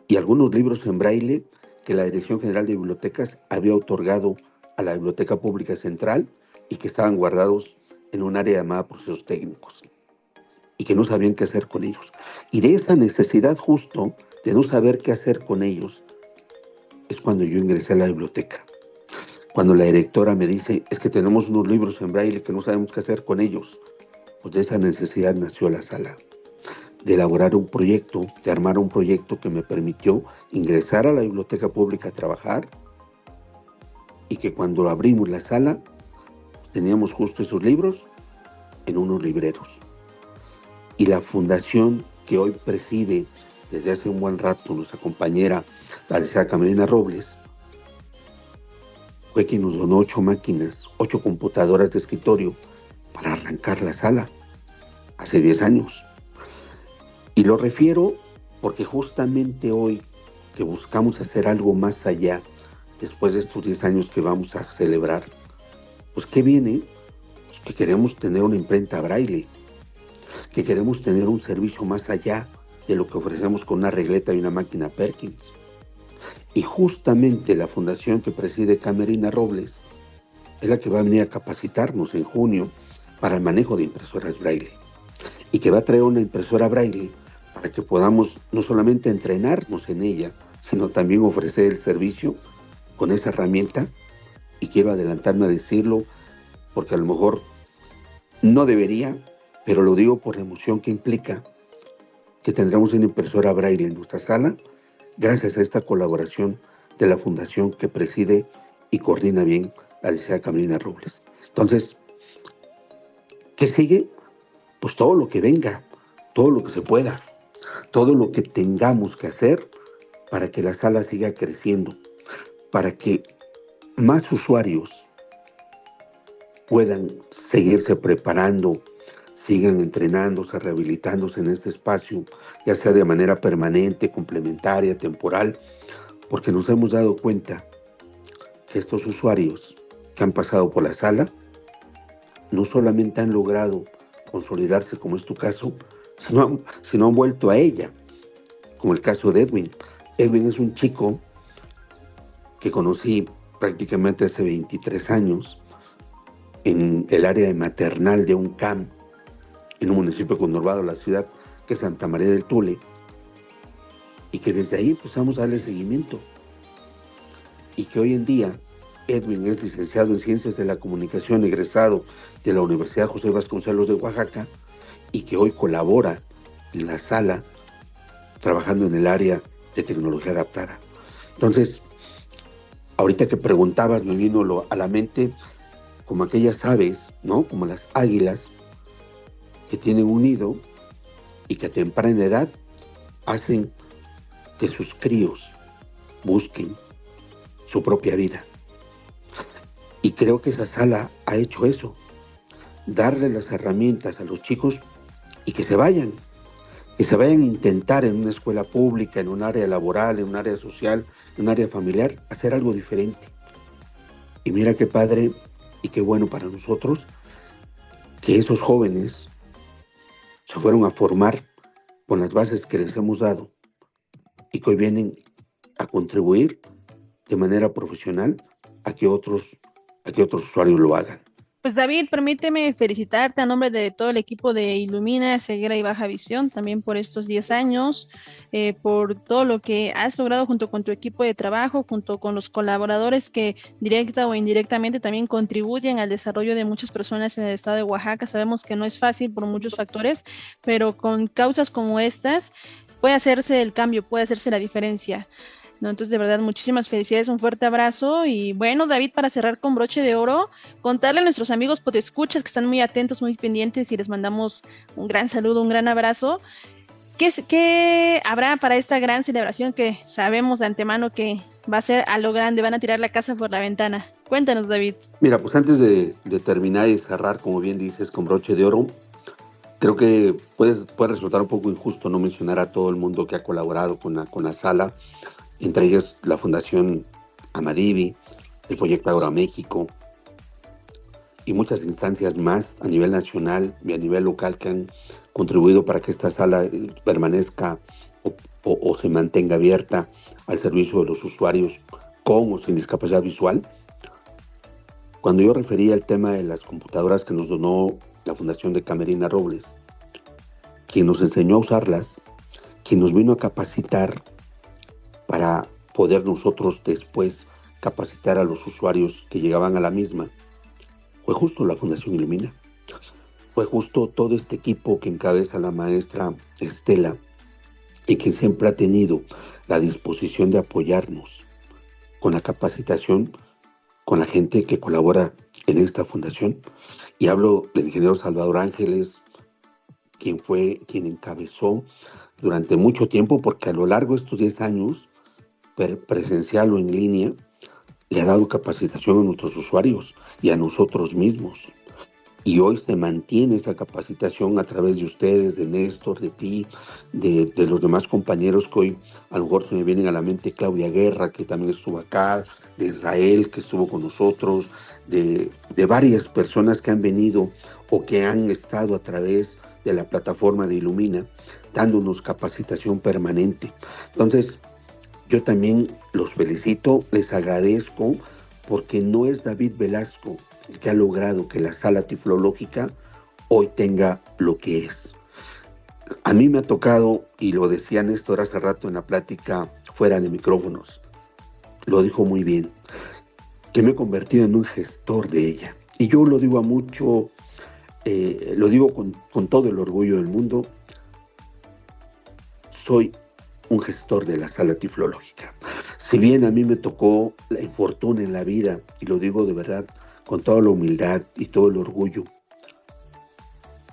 y algunos libros en braille que la Dirección General de Bibliotecas había otorgado a la Biblioteca Pública Central y que estaban guardados en un área llamada procesos técnicos y que no sabían qué hacer con ellos. Y de esa necesidad justo de no saber qué hacer con ellos es cuando yo ingresé a la biblioteca. Cuando la directora me dice, es que tenemos unos libros en braille que no sabemos qué hacer con ellos, pues de esa necesidad nació la sala, de elaborar un proyecto, de armar un proyecto que me permitió ingresar a la biblioteca pública a trabajar y que cuando abrimos la sala teníamos justo esos libros en unos libreros. Y la fundación que hoy preside desde hace un buen rato nuestra compañera, la licenciada Camerina Robles, fue quien nos donó 8 máquinas, 8 computadoras de escritorio para arrancar la sala hace 10 años. Y lo refiero porque justamente hoy que buscamos hacer algo más allá, después de estos 10 años que vamos a celebrar, pues ¿qué viene? Pues que queremos tener una imprenta braille, que queremos tener un servicio más allá de lo que ofrecemos con una regleta y una máquina Perkins. Y justamente la fundación que preside Camerina Robles es la que va a venir a capacitarnos en junio para el manejo de impresoras braille y que va a traer una impresora braille para que podamos no solamente entrenarnos en ella, sino también ofrecer el servicio con esa herramienta. Y quiero adelantarme a decirlo porque a lo mejor no debería, pero lo digo por la emoción que implica que tendremos una impresora braille en nuestra sala gracias a esta colaboración de la fundación que preside y coordina bien la licenciada Camerina Robles. Entonces, ¿qué sigue? Pues todo lo que venga, todo lo que se pueda, todo lo que tengamos que hacer para que la sala siga creciendo, para que más usuarios puedan seguirse preparando, sigan entrenándose, rehabilitándose en este espacio, ya sea de manera permanente, complementaria, temporal, porque nos hemos dado cuenta que estos usuarios que han pasado por la sala no solamente han logrado consolidarse, como es tu caso, sino han vuelto a ella, como el caso de Edwin. Edwin es un chico que conocí prácticamente hace 23 años en el área de maternal de un CAM, en un municipio conurbado de la ciudad, que es Santa María del Tule, y que desde ahí empezamos a darle seguimiento. Y que hoy en día Edwin es licenciado en Ciencias de la Comunicación, egresado de la Universidad José Vasconcelos de Oaxaca, y que hoy colabora en la sala, trabajando en el área de tecnología adaptada. Entonces, ahorita que preguntabas, me vino a la mente como aquellas aves, ¿no? Como las águilas, que tienen un nido y que a temprana edad hacen que sus críos busquen su propia vida. Y creo que esa sala ha hecho eso, darle las herramientas a los chicos y que se vayan a intentar en una escuela pública, en un área laboral, en un área social, en un área familiar, hacer algo diferente. Y mira qué padre y qué bueno para nosotros que esos jóvenes se fueron a formar con las bases que les hemos dado y que hoy vienen a contribuir de manera profesional a que otros usuarios lo hagan. Pues David, permíteme felicitarte a nombre de todo el equipo de Ilumina, Ceguera y Baja Visión, también por estos 10 años, por todo lo que has logrado junto con tu equipo de trabajo, junto con los colaboradores que directa o indirectamente también contribuyen al desarrollo de muchas personas en el estado de Oaxaca. Sabemos que no es fácil por muchos factores, pero con causas como estas puede hacerse el cambio, puede hacerse la diferencia. No, entonces, de verdad, muchísimas felicidades, un fuerte abrazo. Y bueno, David, para cerrar con broche de oro, contarle a nuestros amigos podescuchas que están muy atentos, muy pendientes y les mandamos un gran saludo, un gran abrazo. ¿Qué habrá para esta gran celebración que sabemos de antemano que va a ser a lo grande? Van a tirar la casa por la ventana. Cuéntanos, David. Mira, pues antes de terminar y cerrar, como bien dices, con broche de oro, creo que puede resultar un poco injusto no mencionar a todo el mundo que ha colaborado con la sala, entre ellos la Fundación Amadivi, el Proyecto Agora México y muchas instancias más a nivel nacional y a nivel local que han contribuido para que esta sala permanezca o se mantenga abierta al servicio de los usuarios con o sin discapacidad visual. Cuando yo refería al tema de las computadoras que nos donó la Fundación de Camerina Robles, quien nos enseñó a usarlas, quien nos vino a capacitar para poder nosotros después capacitar a los usuarios que llegaban a la misma, fue justo la Fundación Ilumina. Fue justo todo este equipo que encabeza la maestra Estela y que siempre ha tenido la disposición de apoyarnos con la capacitación, con la gente que colabora en esta fundación. Y hablo del ingeniero Salvador Ángeles, quien encabezó durante mucho tiempo, porque a lo largo de estos 10 años, presencial o en línea, le ha dado capacitación a nuestros usuarios y a nosotros mismos. Y hoy se mantiene esa capacitación a través de ustedes, de Néstor, de ti, de los demás compañeros que hoy a lo mejor se me vienen a la mente, Claudia Guerra, que también estuvo acá, de Israel, que estuvo con nosotros, de varias personas que han venido o que han estado a través de la plataforma de Ilumina, dándonos capacitación permanente. Entonces, yo también los felicito, les agradezco, porque no es David Velasco el que ha logrado que la sala tiflológica hoy tenga lo que es. A mí me ha tocado, y lo decía Néstor hace rato en la plática fuera de micrófonos, lo dijo muy bien, que me he convertido en un gestor de ella. Y yo lo digo lo digo con todo el orgullo del mundo, soy un gestor de la sala tiflológica. Si bien a mí me tocó la infortuna en la vida, y lo digo de verdad, con toda la humildad y todo el orgullo,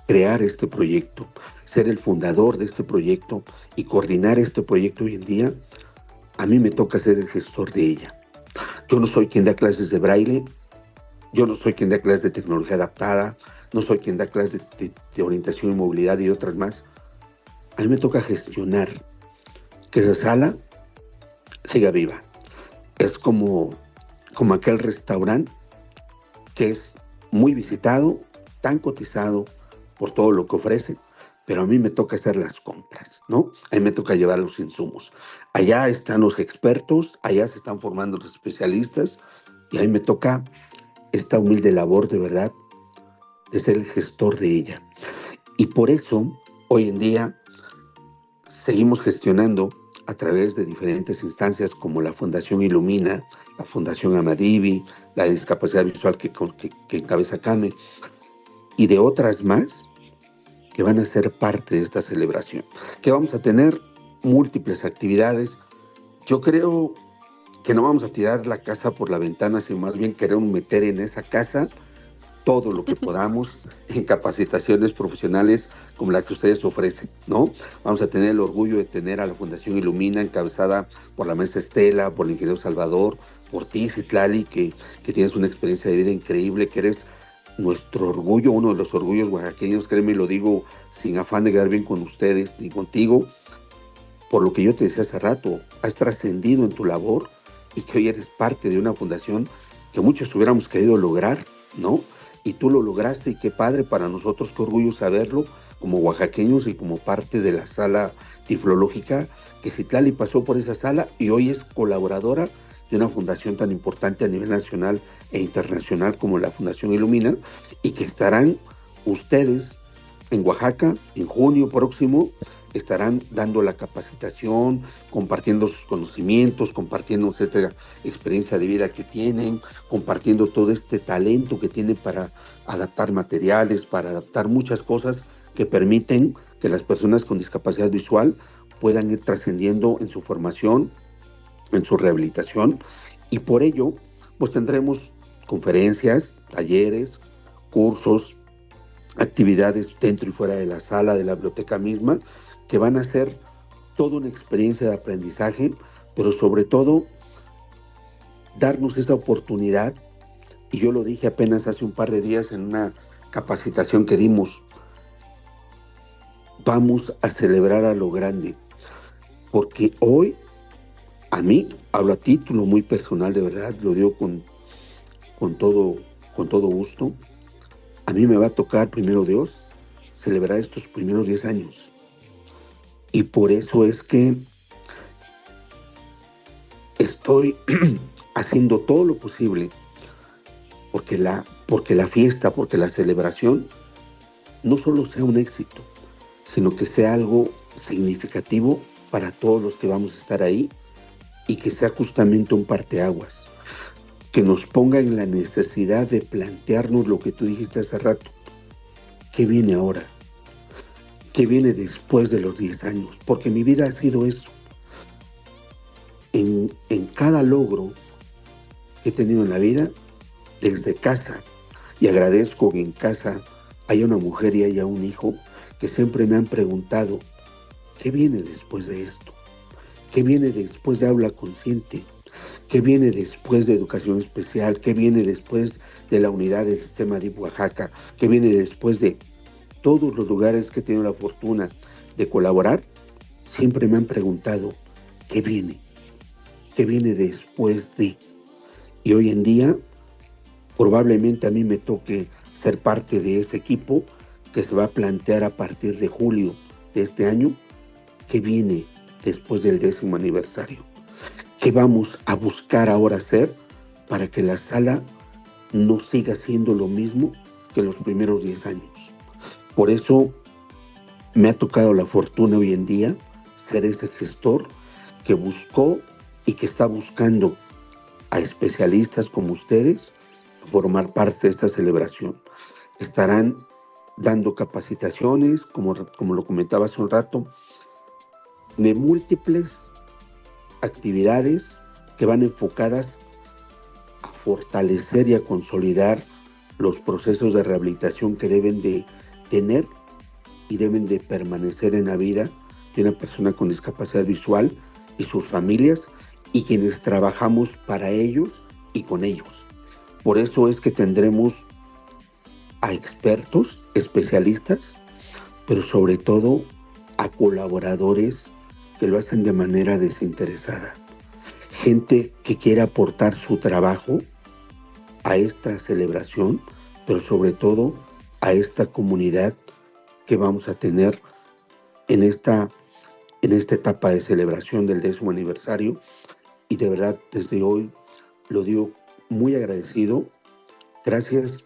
crear este proyecto, ser el fundador de este proyecto y coordinar este proyecto hoy en día, a mí me toca ser el gestor de ella. Yo no soy quien da clases de braille, yo no soy quien da clases de tecnología adaptada, no soy quien da clases de orientación y movilidad y otras más. A mí me toca gestionar que esa sala siga viva. Es como aquel restaurante que es muy visitado, tan cotizado por todo lo que ofrece, pero a mí me toca hacer las compras, ¿no? A mí me toca llevar los insumos. Allá están los expertos, allá se están formando los especialistas, y a mí me toca esta humilde labor de verdad de ser el gestor de ella. Y por eso, hoy en día, seguimos gestionando a través de diferentes instancias como la Fundación Ilumina, la Fundación Amadivi, la discapacidad visual que encabeza Kame, y de otras más que van a ser parte de esta celebración, que vamos a tener múltiples actividades. Yo creo que no vamos a tirar la casa por la ventana, sino más bien queremos meter en esa casa todo lo que podamos en capacitaciones profesionales como la que ustedes ofrecen, ¿no? Vamos a tener el orgullo de tener a la Fundación Ilumina, encabezada por la maestra Estela, por el ingeniero Salvador, por ti, Citlali, que tienes una experiencia de vida increíble, que eres nuestro orgullo, uno de los orgullos oaxaqueños, créeme, lo digo sin afán de quedar bien con ustedes ni contigo, por lo que yo te decía hace rato, has trascendido en tu labor y que hoy eres parte de una fundación que muchos hubiéramos querido lograr, ¿no? Y tú lo lograste y qué padre para nosotros, qué orgullo saberlo como oaxaqueños y como parte de la sala tiflológica, que Citlali pasó por esa sala y hoy es colaboradora de una fundación tan importante a nivel nacional e internacional como la Fundación Ilumina, y que estarán ustedes en Oaxaca en junio próximo, estarán dando la capacitación, compartiendo sus conocimientos, compartiendo esta experiencia de vida que tienen, compartiendo todo este talento que tienen para adaptar materiales, para adaptar muchas cosas que permiten que las personas con discapacidad visual puedan ir trascendiendo en su formación, en su rehabilitación, y por ello pues tendremos conferencias, talleres, cursos, actividades dentro y fuera de la sala, de la biblioteca misma, que van a ser toda una experiencia de aprendizaje, pero sobre todo darnos esta oportunidad, y yo lo dije apenas hace un par de días en una capacitación que dimos, vamos a celebrar a lo grande, porque hoy, a mí, hablo a título muy personal, de verdad, lo digo con todo gusto, a mí me va a tocar, primero Dios, celebrar estos primeros 10 años. Y por eso es que estoy haciendo todo lo posible porque la fiesta, porque la celebración no solo sea un éxito, sino que sea algo significativo para todos los que vamos a estar ahí, y que sea justamente un parteaguas, que nos ponga en la necesidad de plantearnos lo que tú dijiste hace rato. ¿Qué viene ahora? ¿Qué viene después de los 10 años? Porque mi vida ha sido eso. En cada logro que he tenido en la vida, desde casa, y agradezco que en casa haya una mujer y haya un hijo que siempre me han preguntado, ¿qué viene después de esto? ¿Qué viene después de aula consciente? ¿Qué viene después de educación especial? ¿Qué viene después de la unidad del sistema de Oaxaca? ¿Qué viene después de todos los lugares que he tenido la fortuna de colaborar? Siempre me han preguntado, ¿qué viene? ¿Qué viene después de? Y hoy en día, probablemente a mí me toque ser parte de ese equipo que se va a plantear a partir de julio de este año, ¿qué viene después del 10º aniversario? ¿Qué vamos a buscar ahora hacer para que la sala no siga siendo lo mismo que los primeros 10 años? Por eso me ha tocado la fortuna hoy en día ser ese gestor que buscó y que está buscando a especialistas como ustedes formar parte de esta celebración. Estarán dando capacitaciones, como lo comentaba hace un rato, de múltiples actividades que van enfocadas a fortalecer y a consolidar los procesos de rehabilitación que deben de tener y deben de permanecer en la vida de una persona con discapacidad visual y sus familias, y quienes trabajamos para ellos y con ellos. Por eso es que tendremos a expertos, especialistas, pero sobre todo a colaboradores que lo hacen de manera desinteresada. Gente que quiere aportar su trabajo a esta celebración, pero sobre todo a esta comunidad que vamos a tener en esta etapa de celebración del 10º aniversario. Y de verdad, desde hoy lo digo muy agradecido. Gracias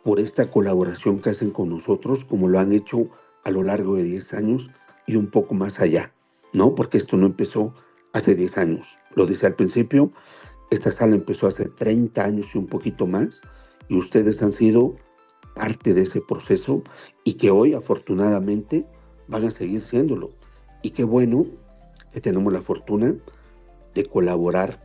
por esta colaboración que hacen con nosotros, como lo han hecho a lo largo de 10 años y un poco más allá, ¿no? Porque esto no empezó hace 10 años. Lo decía al principio, esta sala empezó hace 30 años y un poquito más, y ustedes han sido parte de ese proceso y que hoy, afortunadamente, van a seguir siéndolo. Y qué bueno que tenemos la fortuna de colaborar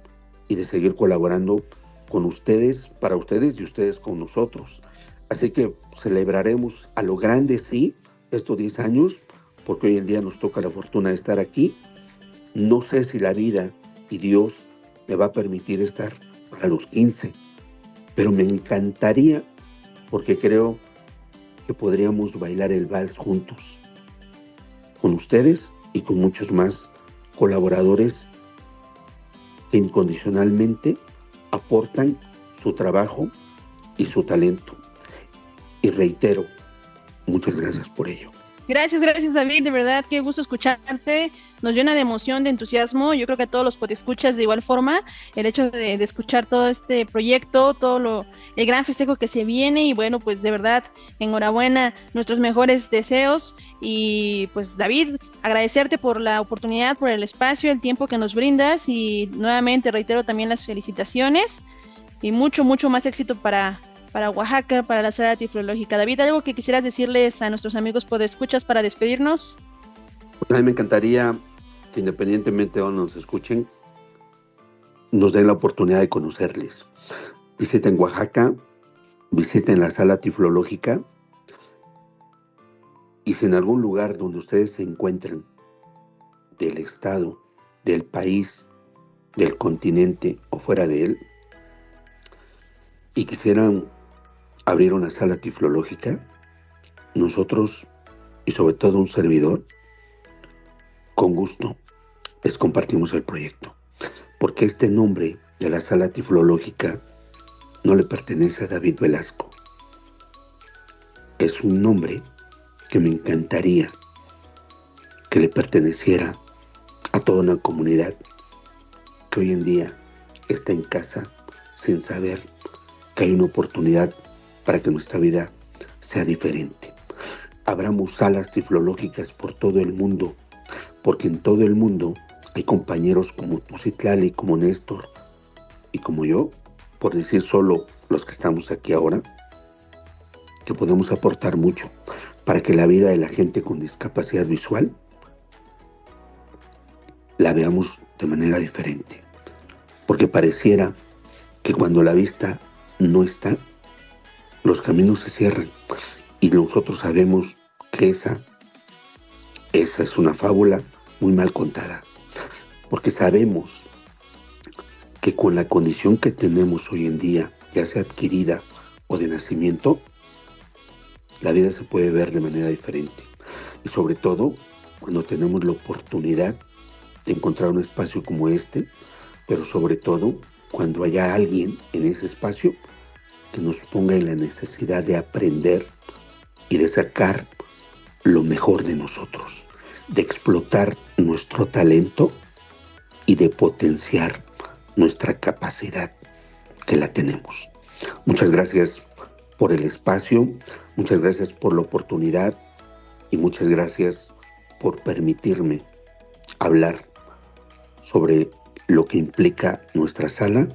y de seguir colaborando con ustedes, para ustedes y ustedes con nosotros. Así que celebraremos a lo grande, sí, estos 10 años, porque hoy en día nos toca la fortuna de estar aquí. No sé si la vida y Dios me va a permitir estar para los 15, pero me encantaría, porque creo que podríamos bailar el vals juntos, con ustedes y con muchos más colaboradores que incondicionalmente aportan su trabajo y su talento. Y reitero, muchas gracias por ello. Gracias David, de verdad, qué gusto escucharte, nos llena de emoción, de entusiasmo. Yo creo que a todos los podescuchas de igual forma, el hecho de escuchar todo este proyecto, el gran festejo que se viene, y bueno, pues de verdad, enhorabuena, nuestros mejores deseos. Y pues David, agradecerte por la oportunidad, por el espacio, el tiempo que nos brindas, y nuevamente reitero también las felicitaciones y mucho más éxito para Oaxaca, para la sala tiflológica. David, ¿algo que quisieras decirles a nuestros amigos podescuchas para despedirnos? Pues a mí me encantaría que, independientemente de donde nos escuchen, nos den la oportunidad de conocerles. Visiten Oaxaca, visiten la sala tiflológica, y si en algún lugar donde ustedes se encuentren, del estado, del país, del continente o fuera de él, y quisieran abrir una sala tiflológica, nosotros, y sobre todo un servidor, con gusto les compartimos el proyecto, porque este nombre de la sala tiflológica no le pertenece a David Velasco. Es un nombre que me encantaría que le perteneciera a toda una comunidad que hoy en día está en casa sin saber que hay una oportunidad para que nuestra vida sea diferente. Abramos salas tiflológicas por todo el mundo, porque en todo el mundo hay compañeros como tú, Citlali, como Néstor y como yo, por decir solo los que estamos aquí ahora, que podemos aportar mucho para que la vida de la gente con discapacidad visual la veamos de manera diferente. Porque pareciera que cuando la vista no está, los caminos se cierran, y nosotros sabemos que esa es una fábula muy mal contada, porque sabemos que con la condición que tenemos hoy en día, ya sea adquirida o de nacimiento, la vida se puede ver de manera diferente. Y sobre todo cuando tenemos la oportunidad de encontrar un espacio como este, pero sobre todo cuando haya alguien en ese espacio que nos ponga en la necesidad de aprender y de sacar lo mejor de nosotros, de explotar nuestro talento y de potenciar nuestra capacidad, que la tenemos. Muchas gracias por el espacio, muchas gracias por la oportunidad y muchas gracias por permitirme hablar sobre lo que implica nuestra sala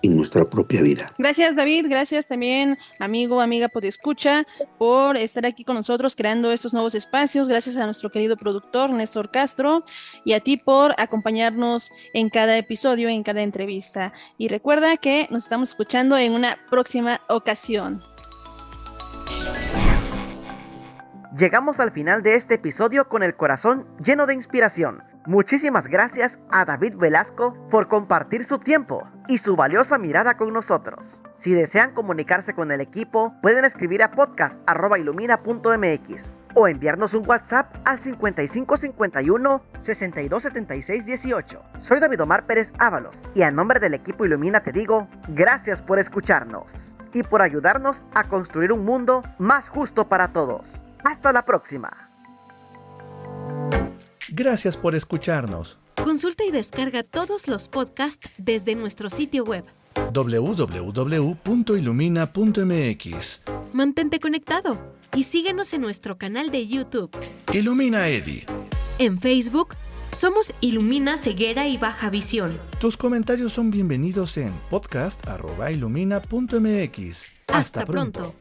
y nuestra propia vida. Gracias David, gracias también amiga podescucha por estar aquí con nosotros creando estos nuevos espacios. Gracias a nuestro querido productor Néstor Castro y a ti por acompañarnos en cada episodio, en cada entrevista. Y recuerda que nos estamos escuchando en una próxima ocasión. Llegamos al final de este episodio con el corazón lleno de inspiración. Muchísimas gracias a David Velasco por compartir su tiempo y su valiosa mirada con nosotros. Si desean comunicarse con el equipo, pueden escribir a podcast@ilumina.mx o enviarnos un WhatsApp al 5551 6276 18. Soy David Omar Pérez Ábalos y a nombre del equipo Ilumina te digo gracias por escucharnos y por ayudarnos a construir un mundo más justo para todos. Hasta la próxima. Gracias por escucharnos. Consulta y descarga todos los podcasts desde nuestro sitio web. www.ilumina.mx. Mantente conectado y síguenos en nuestro canal de YouTube. Ilumina Eddie. En Facebook, somos Ilumina Ceguera y Baja Visión. Tus comentarios son bienvenidos en podcast@ilumina.mx. Hasta pronto.